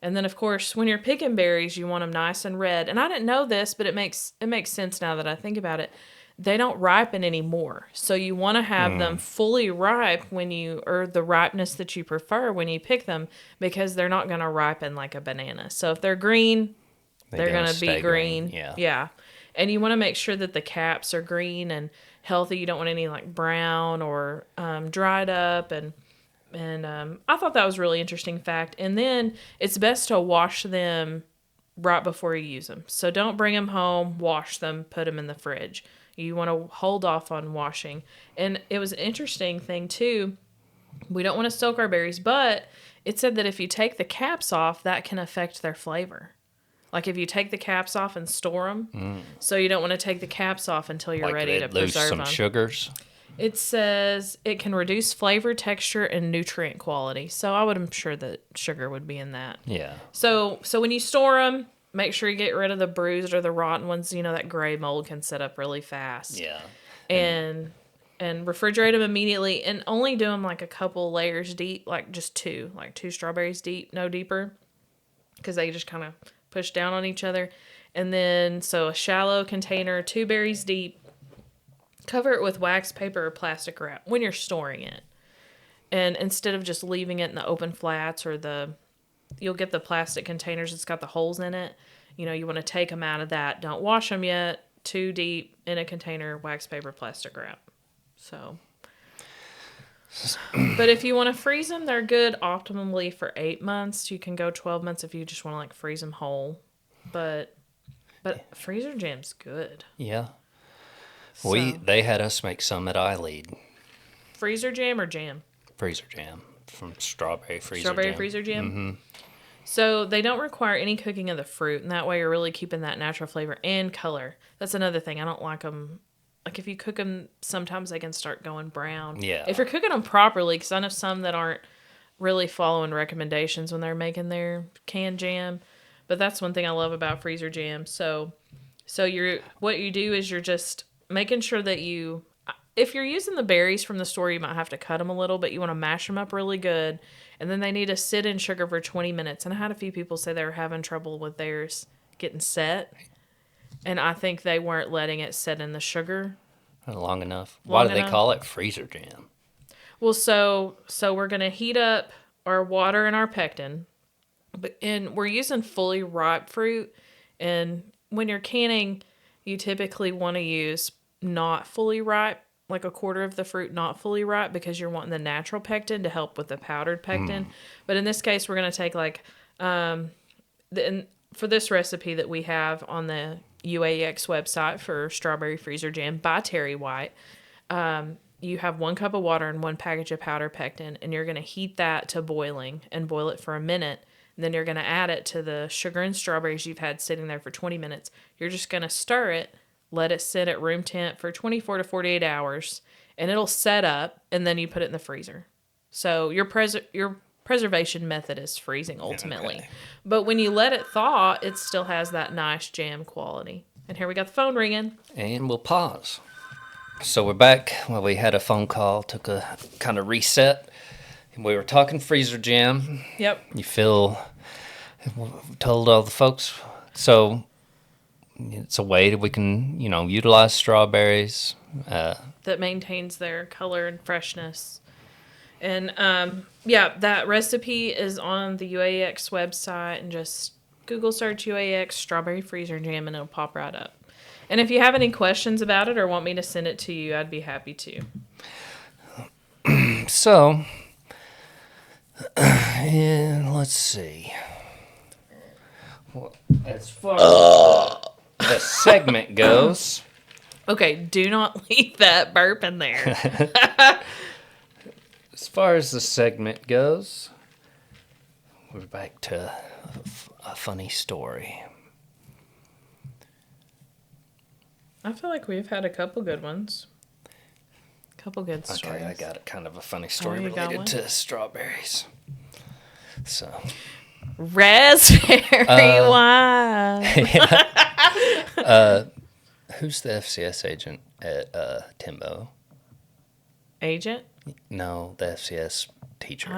And then, of course, when you're picking berries, you want them nice and red. And I didn't know this, but it makes sense now that I think about it. They don't ripen anymore. So you want to have them fully ripe or the ripeness that you prefer when you pick them, because they're not going to ripen like a banana. So if they're green, they're going to be green. Yeah. And you want to make sure that the caps are green and healthy. You don't want any like brown or dried up. And I thought that was a really interesting fact. And then it's best to wash them right before you use them. So don't bring them home, wash them, put them in the fridge. You want to hold off on washing. And it was an interesting thing too. We don't want to soak our berries, but it said that if you take the caps off, that can affect their flavor. Like if you take the caps off and store them, so you don't want to take the caps off until you're ready to preserve them. Lose some sugars? It says it can reduce flavor, texture, and nutrient quality. So I'm sure that sugar would be in that. Yeah. So when you store them, make sure you get rid of the bruised or the rotten ones. You know, that gray mold can set up really fast. Yeah. And and refrigerate them immediately, and only do them like a couple layers deep, like just two strawberries deep, no deeper, because they just kind of push down on each other. And then, so a shallow container, 2 berries deep, cover it with wax paper or plastic wrap when you're storing it. And instead of just leaving it in the open flats you'll get the plastic containers, it's got the holes in it. You want to take them out of that. Don't wash them yet. 2 deep in a container, wax paper, plastic wrap. So, but if you want to freeze them, they're good optimally for 8 months. You can go 12 months if you just want to like freeze them whole. But freezer jam's good. Yeah. So, They had us make some at iLead. Freezer jam or jam? Freezer jam from strawberry freezer Strawberry jam. freezer jam? Mm-hmm. So they don't require any cooking of the fruit, and that way you're really keeping that natural flavor and color. That's another thing. I don't like them. Like if you cook them, sometimes they can start going brown. Yeah. If you're cooking them properly, because I know some that aren't really following recommendations when they're making their canned jam. But that's one thing I love about freezer jam. So what you do is you're just making sure that if you're using the berries from the store, you might have to cut them a little, but you want to mash them up really good. And then they need to sit in sugar for 20 minutes. And I had a few people say they were having trouble with theirs getting set. And I think they weren't letting it set in the sugar long enough. Why do they call it freezer jam? Well, so we're going to heat up our water and our pectin. And we're using fully ripe fruit. And when you're canning, you typically want to use not fully ripe, like a quarter of the fruit not fully ripe, because you're wanting the natural pectin to help with the powdered pectin. But in this case, we're going to take like, for this recipe that we have on the UAEX website for strawberry freezer jam by Terry White, you have 1 cup of water and 1 package of powdered pectin, and you're going to heat that to boiling and boil it for a minute. And then you're going to add it to the sugar and strawberries you've had sitting there for 20 minutes. You're just going to stir it, let it sit at room temp for 24 to 48 hours, and it'll set up, and then you put it in the freezer. So your preservation method is freezing ultimately. Okay. But when you let it thaw, it still has that nice jam quality. And here we got the phone ringing. And we'll pause. So we're back. Well, we had a phone call, took a kind of reset. We were talking freezer jam. Yep. Told all the folks. So it's a way that we can, utilize strawberries. That maintains their color and freshness. And, that recipe is on the UAEX website, and just Google search UAEX strawberry freezer jam and it'll pop right up. And if you have any questions about it or want me to send it to you, I'd be happy to. So, let's see. Well, as far as the segment goes. Okay, do not leave that burp in there. As far as the segment goes, we're back to a funny story. I feel like we've had a couple good ones. Couple good stories. Okay, I got a kind of a funny story related to strawberries. So, raspberry wine. Who's the FCS agent at Timbo? Agent? No, the FCS teacher.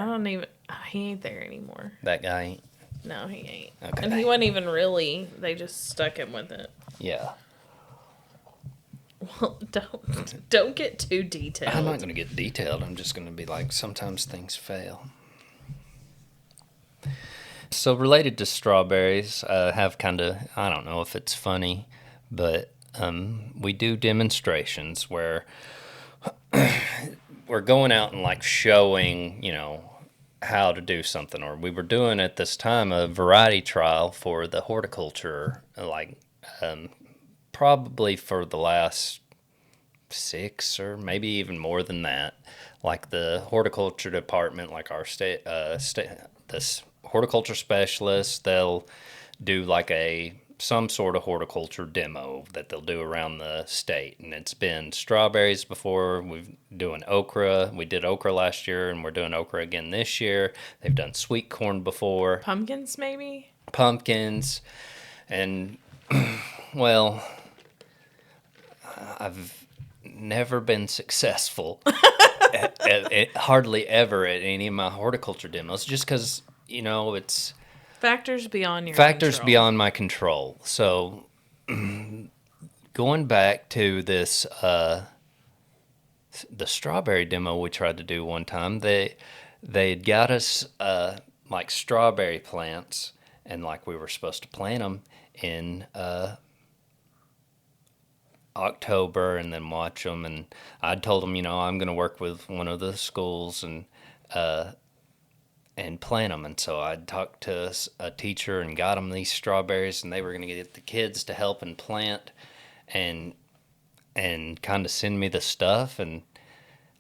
He ain't there anymore. That guy ain't? No, he ain't. Okay. And he wasn't even really, they just stuck him with it. Yeah. Well, don't get too detailed. I'm not going to get detailed. I'm just going to be like, sometimes things fail. So related to strawberries, I have kind of, I don't know if it's funny, but we do demonstrations where we're going out and like showing, how to do something. Or we were doing at this time a variety trial for the horticulture, probably for the last 6 or maybe even more than that. Like the horticulture department, like our this horticulture specialists, they'll do like some sort of horticulture demo that they'll do around the state. And it's been strawberries before. We're doing okra. We did okra last year, and we're doing okra again this year. They've done sweet corn before. Pumpkins, maybe? Pumpkins. And, well, I've never been successful hardly ever at any of my horticulture demos, just because, it's Factors beyond your factors control. beyond my control. So going back to this, the strawberry demo we tried to do one time, they'd got us like strawberry plants, and like we were supposed to plant them in October and then watch them. And I told them, I'm going to work with one of the schools and plant them. And so I talked to a teacher and got them these strawberries, and they were going to get the kids to help and plant and kind of send me the stuff. And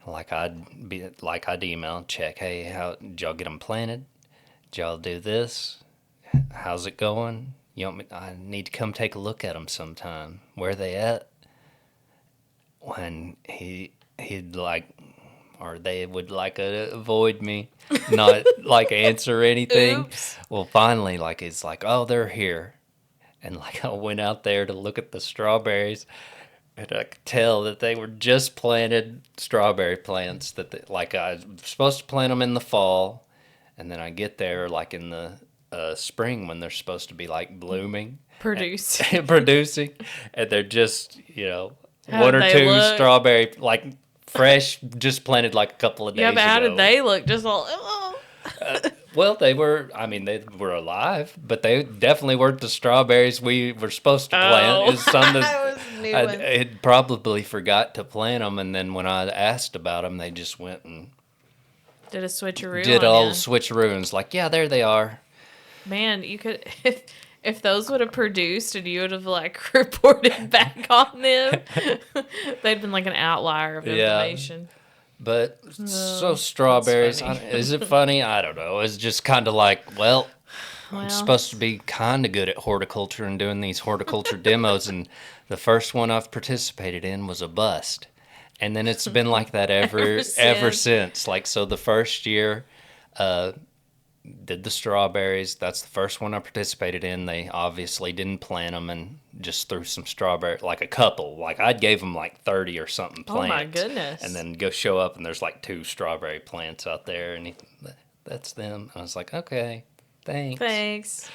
I'd email, check, hey, how did y'all get them planted? Did y'all do this? How's it going? I need to come take a look at them sometime. Where are they at? When he'd like, or they would like avoid me, not like answer anything. Oops. Well, finally, like it's like, oh, they're here, and like I went out there to look at the strawberries, and I could tell that they were just planted strawberry plants. Like I was supposed to plant them in the fall, and then I get there like in the spring when they're supposed to be like blooming, producing, and they're just How one did or they two look? strawberry like fresh, just planted like a couple of days Yeah, ago. but how did they look? Just all. Well, they were alive, but they definitely weren't the strawberries we were supposed to plant. Oh. It was some that I was new I one. had probably forgot to plant them, and then when I asked about them, they just went and Did a switcheroo. did on all ya. switcheroo, and it's like, yeah, there they are. Man, you could if those would have produced and you would have like reported back on them, they'd been like an outlier of Yeah. information. But so strawberries, funny. is it funny? I don't know. It's just kind of like, well, I'm supposed to be kind of good at horticulture and doing these horticulture demos, and the first one I've participated in was a bust. And then it's been like that ever since. Like, so the first year, did the strawberries. That's the first one I participated in. They obviously didn't plant them and just threw some strawberry, like a couple. Like I gave them like 30 or something plants. Oh my goodness. And then go show up and there's like 2 strawberry plants out there, and that's them. And I was like, okay, thanks.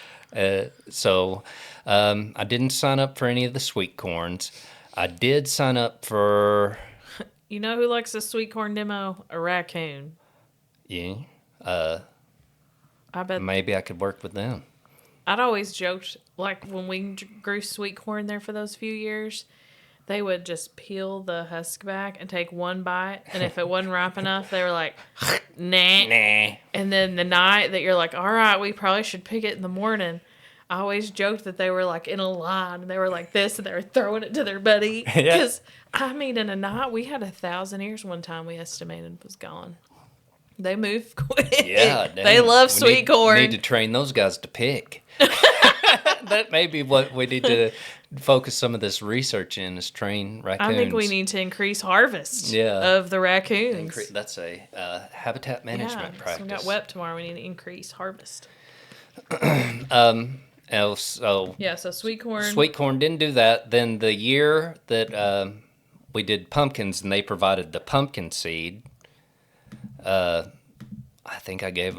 So I didn't sign up for any of the sweet corns. I did sign up for... You know who likes a sweet corn demo? A raccoon. Yeah. I bet. Maybe I could work with them. I'd always joked, like when we grew sweet corn there for those few years, they would just peel the husk back and take one bite. And if it wasn't ripe enough, they were like, nah. And then the night that you're like, all right, we probably should pick it in the morning. I always joked that they were like in a line and they were like this and they were throwing it to their buddy. Because, in a night, we had 1,000 ears one time we estimated was gone. They move quick. Yeah, dang. They love sweet corn. We need to train those guys to pick. That may be what we need to focus some of this research in, is train raccoons. I think we need to increase harvest of the raccoons. That's a habitat management practice. So we got WEP tomorrow. We need to increase harvest. So sweet corn. Sweet corn, didn't do that. Then the year that we did pumpkins and they provided the pumpkin seed, I think I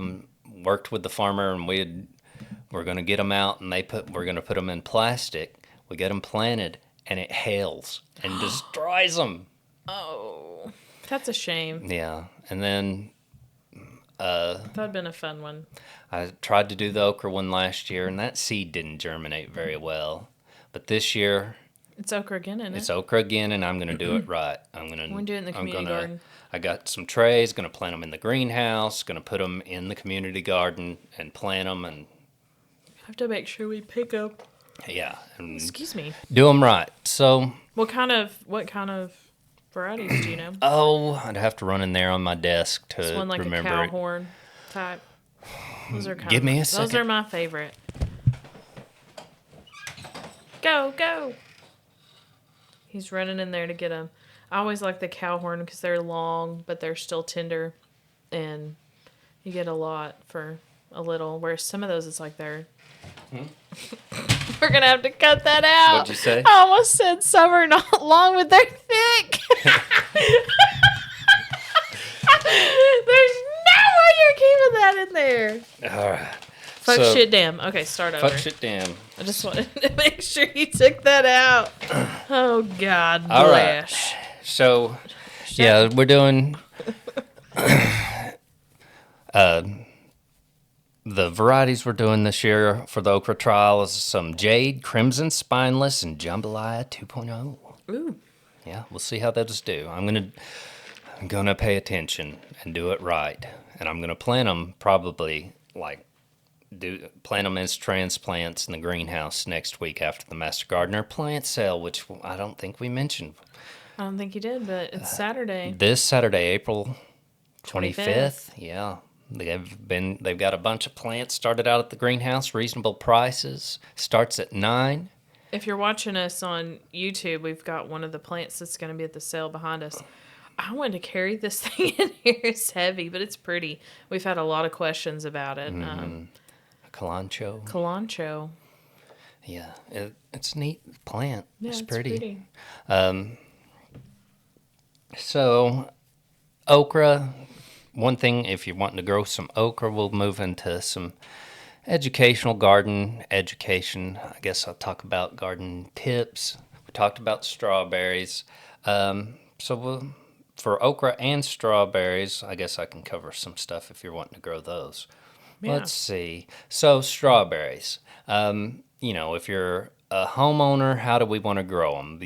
worked with the farmer, and we're going to get them out, and we're going to put them in plastic. We get them planted, and it hails and destroys them. Oh, that's a shame. Yeah, and then that'd been a fun one. I tried to do the okra one last year, and that seed didn't germinate very well. But this year, it's okra again, isn't it? It's okra again, and I'm going to do it right. We're doing it in the community garden. I got some trays, going to plant them in the greenhouse, going to put them in the community garden and plant them. And I have to make sure we pick up. Yeah. And excuse me. Do them right. So. What kind of varieties do you know? Oh, I'd have to run in there on my desk to remember it. One like a cow horn type. Those are Give me a second. Those are my favorite. Go. He's running in there to get them. I always like the cow horn because they're long, but they're still tender, and you get a lot for a little. Whereas some of those, it's like they're We're going to have to cut that out. What'd you say? I almost said some are not long, but they're thick. There's no way you're keeping that in there. All right. Fuck shit damn. Okay, start over. Fuck shit damn. I just wanted to make sure you took that out. Oh, God bless. All right. So, yeah, we're doing... the varieties we're doing this year for the okra trial is some Jade, Crimson Spineless, and Jambalaya 2.0. Ooh. Yeah, we'll see how those do. I'm gonna pay attention and do it right, and I'm gonna plant them probably plant them as transplants in the greenhouse next week after the Master Gardener plant sale, which I don't think we mentioned. I don't think you did, but it's Saturday. This Saturday, April 25th. 25th. Yeah. They've got a bunch of plants started out at the greenhouse, reasonable prices. Starts at 9. If you're watching us on YouTube, we've got one of the plants that's going to be at the sale behind us. I wanted to carry this thing in here. It's heavy, but it's pretty. We've had a lot of questions about it. Calancho. Calancho. Yeah, it's a neat plant. Yeah, it's it's pretty. So, okra. One thing, if you're wanting to grow some okra, we'll move into some educational garden education. I guess I'll talk about garden tips. We talked about strawberries. For okra and strawberries, I guess I can cover some stuff if you're wanting to grow those. Yeah. Let's see. So strawberries. If you're a homeowner, how do we want to grow them?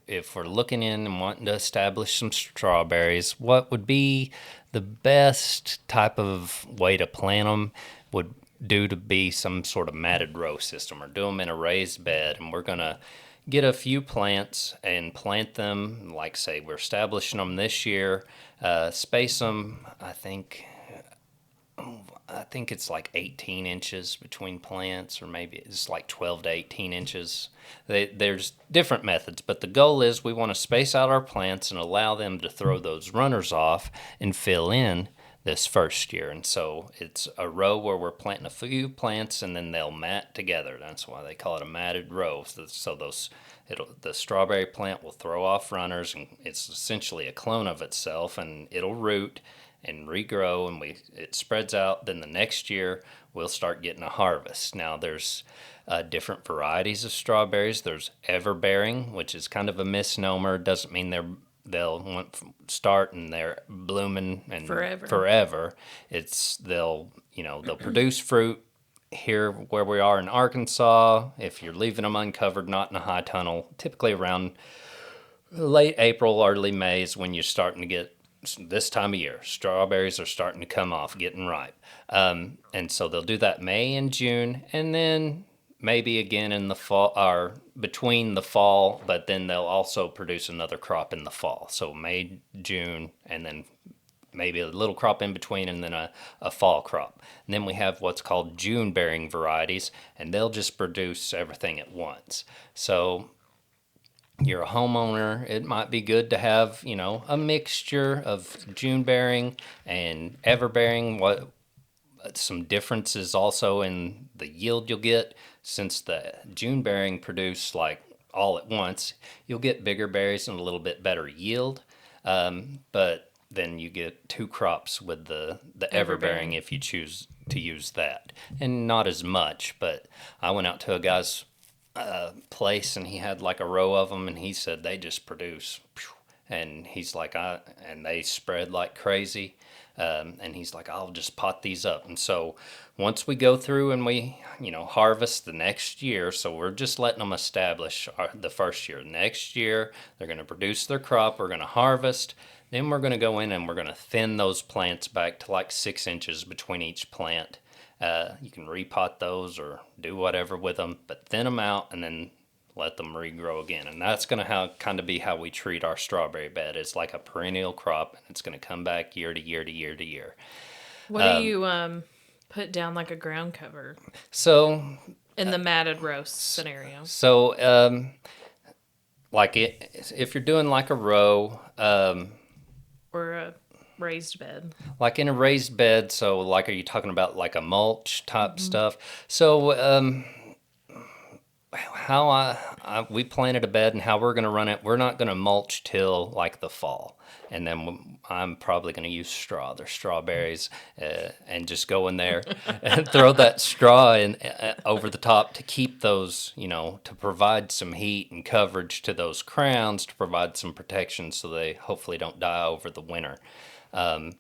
If we're looking in and wanting to establish some strawberries, what would be the best type of way to plant them would do to be some sort of matted row system or do them in a raised bed. And we're going to get a few plants and plant them, like say we're establishing them this year, space them, I think it's like 18 inches between plants, or maybe it's like 12 to 18 inches. There's different methods, but the goal is we want to space out our plants and allow them to throw those runners off and fill in this first year. And so it's a row where we're planting a few plants and then they'll mat together. That's why they call it a matted row. So the strawberry plant will throw off runners, and it's essentially a clone of itself, and it'll root and regrow, and it spreads out. Then the next year we'll start getting a harvest. Now there's different varieties of strawberries. There's everbearing, which is kind of a misnomer. Doesn't mean they'll start and they're blooming and forever. They'll produce fruit here where we are in Arkansas. If you're leaving them uncovered, not in a high tunnel, typically around late April, early May is when you're starting to get. This time of year, strawberries are starting to come off, getting ripe. And so they'll do that May and June, and then maybe again in the fall, or between the fall, but then they'll also produce another crop in the fall. So May, June, and then maybe a little crop in between, and then a fall crop. And then we have what's called June-bearing varieties, and they'll just produce everything at once. So you're a homeowner, it might be good to have, a mixture of June-bearing and ever-bearing. Some differences also in the yield you'll get. Since the June-bearing produce like all at once, you'll get bigger berries and a little bit better yield. But then you get 2 crops with the ever-bearing if you choose to use that. And not as much, but I went out to a guy's place, and he had like a row of them, and he said they just produce, and he's like, and they spread like crazy, and he's like, I'll just pot these up. And so once we go through and we harvest the next year, so we're just letting them establish the first year. Next year they're going to produce their crop, we're going to harvest, then we're going to go in and we're going to thin those plants back to like 6 inches between each plant. You can repot those or do whatever with them, but thin them out and then let them regrow again. And that's going to kind of be how we treat our strawberry bed. It's like a perennial crop, and it's going to come back year to year to year to year. What do you put down like a ground cover? So in the matted row scenario. So if you're doing like a row, or a raised bed. Like in a raised bed, so like, are you talking about like a mulch type stuff? So how we planted a bed and how we're going to run it. We're not going to mulch till like the fall, and then I'm probably going to use straw. There's strawberries, and just go in there and throw that straw in over the top to keep those, to provide some heat and coverage to those crowns, to provide some protection so they hopefully don't die over the winter. During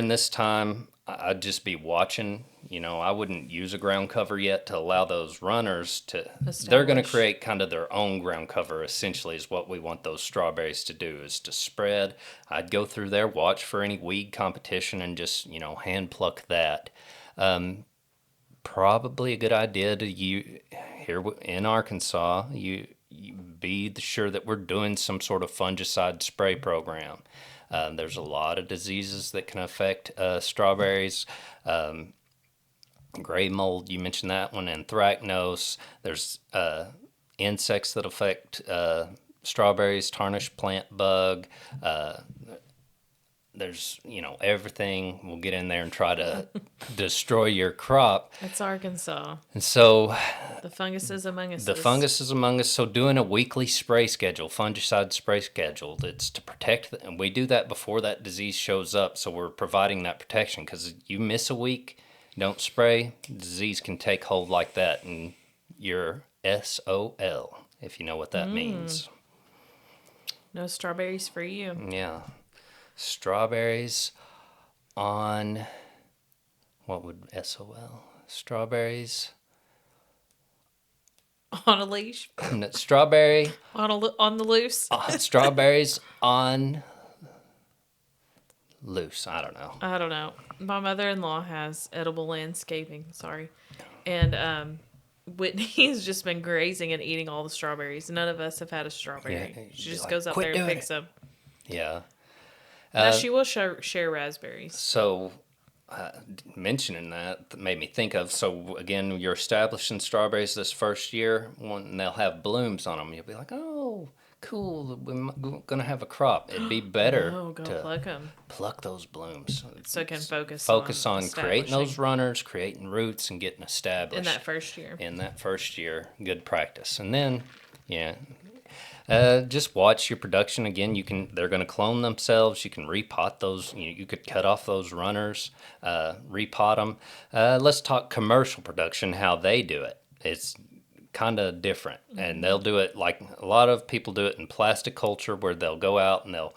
this time, I'd just be watching. I wouldn't use a ground cover yet to allow those runners to. They're going to create kind of their own ground cover. Essentially, is what we want those strawberries to do, is to spread. I'd go through there, watch for any weed competition, and just hand pluck that. Probably a good idea to here in Arkansas. You be sure that we're doing some sort of fungicide spray program. There's a lot of diseases that can affect strawberries. Gray mold, you mentioned that one, anthracnose. There's insects that affect strawberries, tarnished plant bug. There's, everything will get in there and try to destroy your crop. It's Arkansas. And so the fungus is among us. The fungus is among us. So doing a weekly spray schedule, fungicide spray schedule, it's to protect, and we do that before that disease shows up. So we're providing that protection, because you miss a week, don't spray, disease can take hold like that, and you're SOL, if you know what that means. No strawberries for you. Yeah. Strawberries on, what would SOL? Strawberries on a leash. Strawberry on the loose. Strawberries on loose. I don't know. My mother-in-law has edible landscaping. Sorry, and Whitney's just been grazing and eating all the strawberries. None of us have had a strawberry. Yeah, she just goes out there and picks them. Yeah. Now she will share raspberries. So, mentioning that made me think of, so again, you're establishing strawberries this first year, when they'll have blooms on them. You'll be like, oh, cool, we're going to have a crop. It'd be better to pluck those blooms. So it can focus on creating those runners, creating roots, and getting established. In that first year. Good practice. And then, just watch your production. Again, they're going to clone themselves. You can repot those. You could cut off those runners, repot them. Let's talk commercial production, how they do it. It's kind of different, and they'll do it like a lot of people do it in plastic culture, where they'll go out and they'll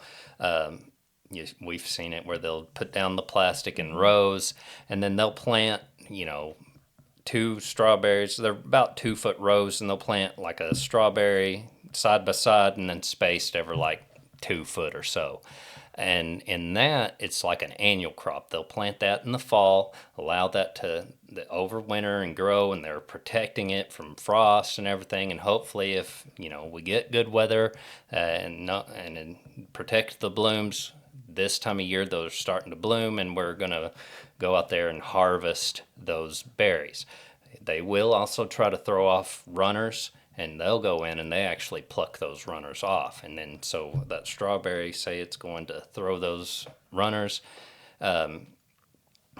we've seen it where they'll put down the plastic in rows, and then they'll plant 2 strawberries. They're about 2-foot rows, and they'll plant like a strawberry side by side, and then spaced every like 2 foot or so. And in that, it's like an annual crop. They'll plant that in the fall, allow that to overwinter and grow, and they're protecting it from frost and everything. And hopefully, if we get good weather and protect the blooms, this time of year those are starting to bloom, and we're gonna go out there and harvest those berries. They will also try to throw off runners, and they'll go in and they actually pluck those runners off. And then so that strawberry, say it's going to throw those runners,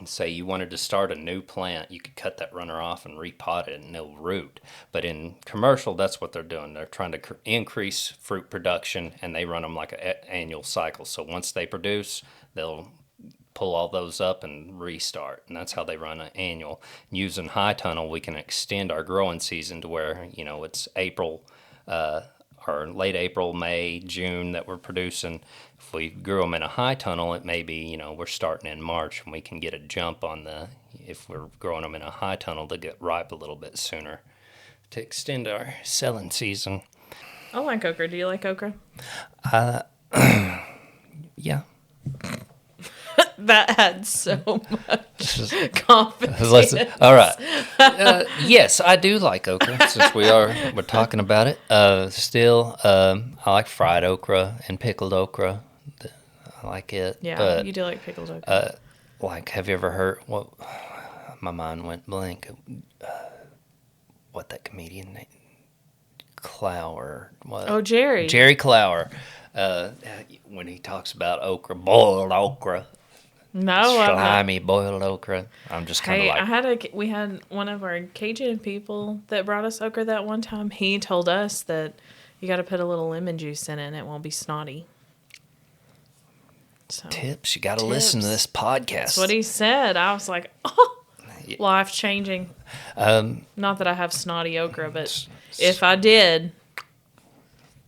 say you wanted to start a new plant, you could cut that runner off and repot it, and it'll root. But in commercial, that's what they're doing. They're trying to increase fruit production, and they run them like an annual cycle. So once they produce, they'll pull all those up and restart, and that's how they run an annual. Using high tunnel, we can extend our growing season to where it's April or late April, May, June that we're producing. If we grew them in a high tunnel, it may be we're starting in March, and we can get a jump on if we're growing them in a high tunnel, to get ripe a little bit sooner to extend our selling season. I like okra. Do you like okra? Yeah. That had so much confidence. All right. Yes, I do like okra, since we're talking about it. Still, I like fried okra and pickled okra. I like it. Yeah, but, you do like pickled okra. Have you ever heard? Well, my mind went blank. What that comedian name? Clower. What? Oh, Jerry. Jerry Clower. When he talks about okra, boiled okra. No, I'm not. Slimy boiled okra. I'm just kind of Hey, like, we had one of our Cajun people that brought us okra that one time. He told us that you got to put a little lemon juice in it and it won't be snotty. So, tips. You got to listen to this podcast. That's what he said. I was like, oh, life changing. Not that I have snotty okra, but if I did,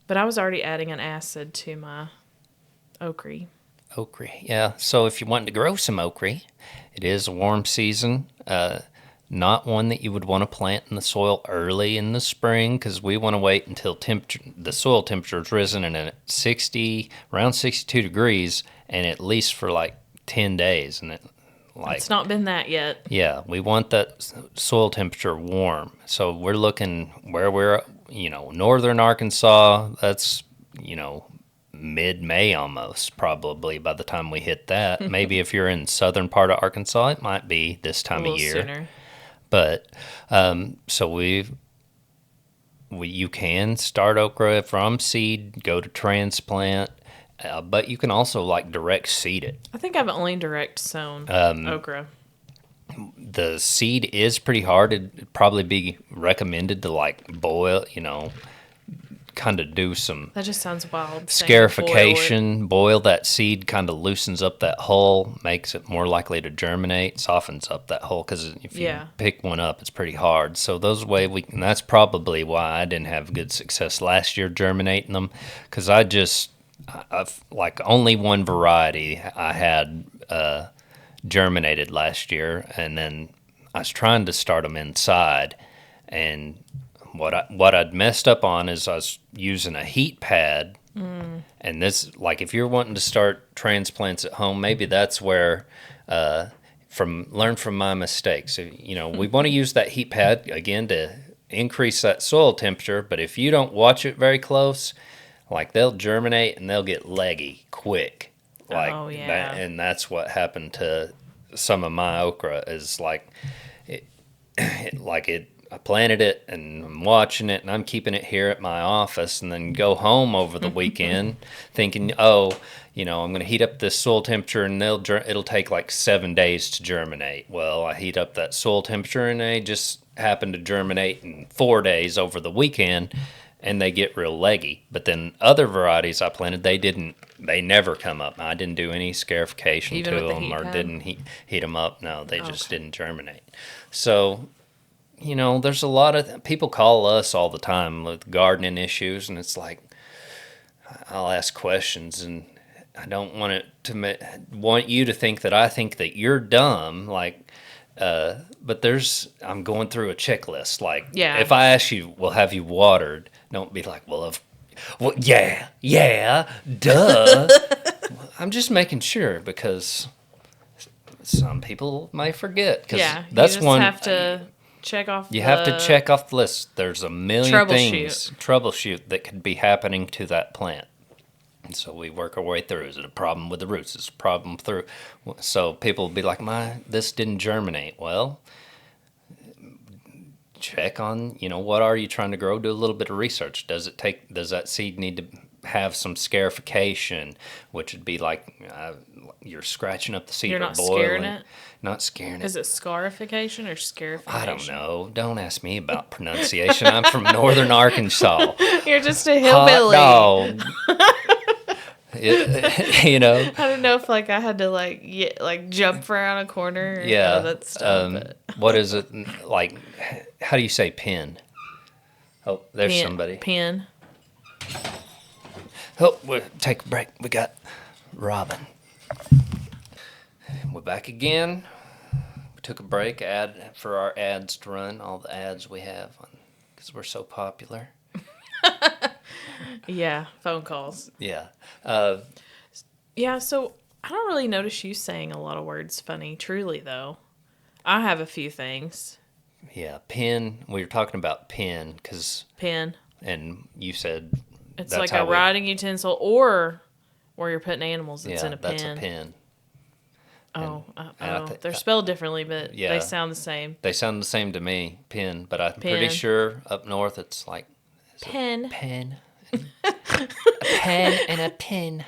but I was already adding an acid to my okra. Okra, yeah. So if you want to grow some okra, it is a warm season. Not one that you would want to plant in the soil early in the spring because we want to wait until the soil temperature has risen and at around 62 degrees, and at least for like 10 days. And it's not been that yet. Yeah, we want that soil temperature warm. So we're looking where we're, northern Arkansas. That's, mid-May almost, probably by the time we hit that. Maybe if you're in southern part of Arkansas, it might be this time of year. Sooner. But so you can start okra from seed, go to transplant, but you can also like direct seed it. I think I've only direct sown okra. The seed is pretty hard. It'd probably be recommended to like boil, kind of do some that just sounds wild. scarification. Boil that seed, kind of loosens up that hull, makes it more likely to germinate, softens up that hull, because if you pick one up, it's pretty hard. So and that's probably why I didn't have good success last year germinating them, because I've like only one variety I had germinated last year, and then I was trying to start them inside, and what I'd messed up on is I was using a heat pad, and this, like, if you're wanting to start transplants at home, maybe that's where learn from my mistakes. So, we want to use that heat pad again to increase that soil temperature, but if you don't watch it very close, like, they'll germinate and they'll get leggy quick. Like, and that's what happened to some of my okra. Is like I planted it and I'm watching it and I'm keeping it here at my office, and then go home over the weekend thinking, I'm going to heat up this soil temperature and it'll take like 7 days to germinate. Well, I heat up that soil temperature and they just happen to germinate in 4 days over the weekend, and they get real leggy. But then other varieties I planted, they never come up. I didn't do any scarification Even to with the them, heat or pad? didn't heat them up. No, they just didn't germinate. So, there's a lot of people call us all the time with gardening issues, and it's like, I'll ask questions, and I don't want you to think that I think that you're dumb, like, but I'm going through a checklist. Like, if I ask you, well, have you watered? Don't be like, well, yeah, duh. I'm just making sure, because some people may forget. That's you just have to check off. You have to check off the list. There's a million things troubleshoot that could be happening to that plant. And so we work our way through. Is it a problem with the roots? Is it a problem through? So people will be like, this didn't germinate. Well, check on, what are you trying to grow? Do a little bit of research. Does that seed need to have some scarification, which would be like you're scratching up the seed. You're or not boiling. scaring it? Not scaring it. Is it scarification or scarification? I don't know. Don't ask me about pronunciation. I'm from northern Arkansas. You're just a hillbilly. Hot dog. I don't know if I had to jump around a corner. Yeah. That stuff. What is it like? How do you say pin? Oh, there's somebody. Pin. Oh, we'll take a break. We got Robin. We're back again. We took a break for our ads to run, all the ads we have, because we're so popular. Yeah, phone calls. Yeah. Yeah, so I don't really notice you saying a lot of words funny, truly, though. I have a few things. Yeah, pin. We were talking about pin, because... Pin. And you said... It's like a riding utensil, or where you're putting animals, it's in a pin. That's a pin. They're spelled differently, but they sound the same. They sound the same to me, pin, but I'm pretty sure up north it's like... Pen. A pen and a pin.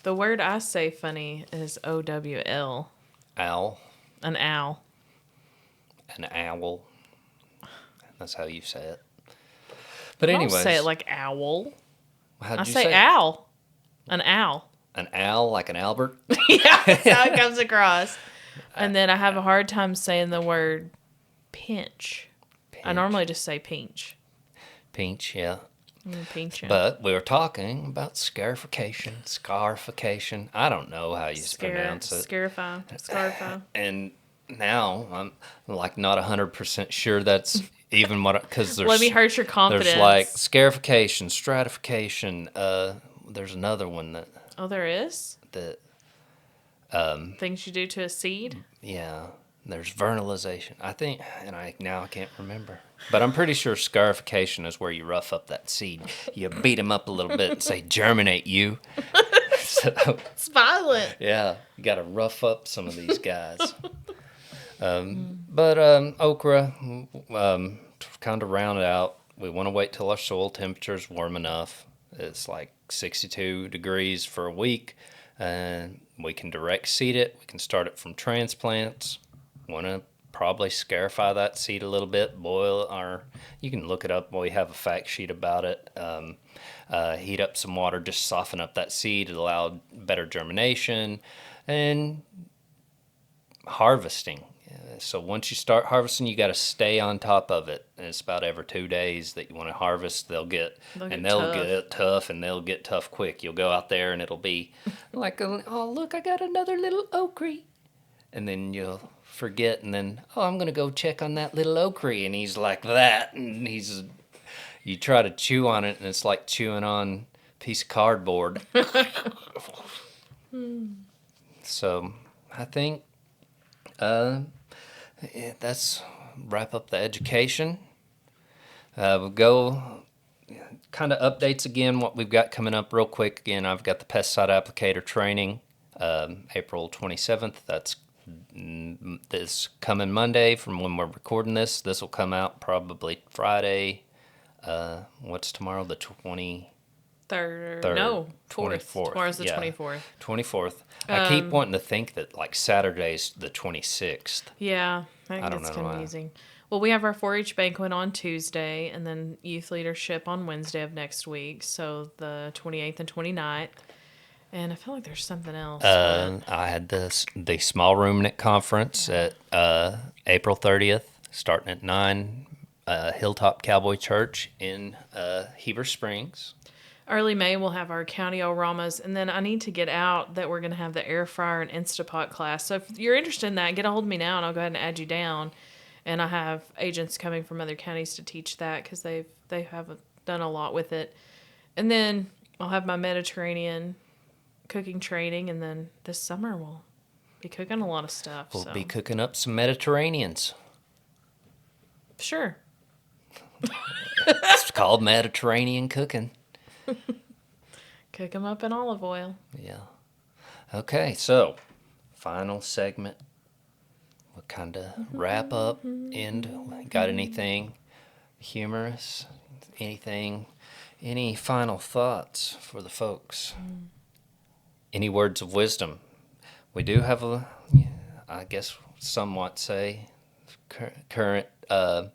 The word I say funny is OWL. Owl. An owl. An owl. That's how you say it. But I anyways. don't say it like owl. How'd I you say it? owl. An owl. An owl, like an Albert? Yeah, that's how it comes across. And then I have a hard time saying the word pinch. I normally just say pinch. Pinch, yeah. Pinch. But we were talking about scarification. I don't know how you pronounce it. Scarify. And now I'm like not 100% sure that's even what, because there's. Let me hurt your confidence. There's like scarification, stratification. There's another one that. Oh, there is? That. Things you do to a seed? Yeah. There's vernalization. I think, and I can't remember. But I'm pretty sure scarification is where you rough up that seed. You beat them up a little bit and say, germinate you. So, it's violent. Yeah, you got to rough up some of these guys. But okra, kind of round it out. We want to wait till our soil temperature is warm enough. It's like 62 degrees for a week. And we can direct seed it. We can start it from transplants. Want to probably scarify that seed a little bit, you can look it up. We have a fact sheet about it. Heat up some water, just soften up that seed, allow better germination, and harvesting. So once you start harvesting, you got to stay on top of it. And it's about every 2 days that you want to harvest. They'll get tough, and they'll get tough quick. You'll go out there and it'll be like, oh look, I got another little okra, and then you'll forget, and then I'm gonna go check on that little okra, and he's like that, and you try to chew on it, and it's like chewing on a piece of cardboard. So I think that's wrap up the education. We'll go kind of updates again, what we've got coming up real quick. Again, I've got the pesticide applicator training, April 27th. That's this coming Monday from when we're recording this. This will come out probably Friday. What's tomorrow? The 23rd? No, 4th. Tomorrow's the 24th. 24th. I keep wanting to think that like Saturday's the 26th. Yeah, I think don't it's know confusing. Well, we have our 4-H banquet on Tuesday, and then youth leadership on Wednesday of next week. So the 28th and 29th. And I feel like there's something else. I had the small ruminant conference at April 30th, starting at 9, Hilltop Cowboy Church in Heber Springs. Early May, we'll have our county Oramas, and then I need to get out that we're going to have the air fryer and Instapot class. So if you're interested in that, get a hold of me now, and I'll go ahead and add you down. And I have agents coming from other counties to teach that because they have done a lot with it. And then I'll have my Mediterranean cooking training, and then this summer we'll be cooking a lot of stuff. We'll be cooking up some Mediterraneans. Sure. It's called Mediterranean cooking. Cook them up in olive oil. Yeah. Okay, so final segment. We'll kind of wrap up, end. Got anything humorous? Anything? Any final thoughts for the folks? Any words of wisdom? We do have I guess somewhat say, current events.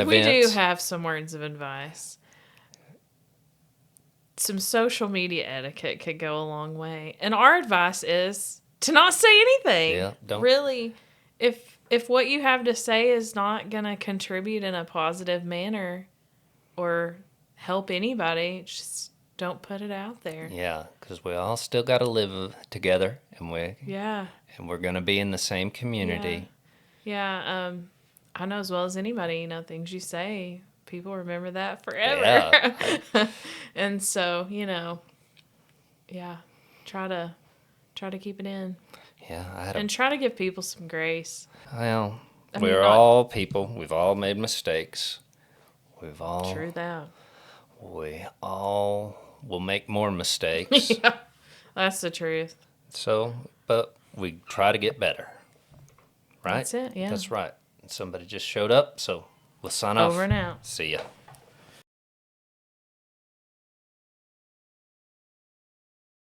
We do have some words of advice. Some social media etiquette could go a long way. And our advice is to not say anything. Yeah, don't. Really, if what you have to say is not going to contribute in a positive manner or help anybody, just don't put it out there. Yeah, because we all still got to live together, and we're going to be in the same community. Yeah. I know as well as anybody, things you say, people remember that forever. Yeah. And so, try to keep it in. Yeah. And try to give people some grace. Well, we're all people. We've all made mistakes. True that. We all will make more mistakes. Yeah, that's the truth. So, but we try to get better. Right? That's it, yeah. That's right. Somebody just showed up, so we'll sign off. Over and out. See ya.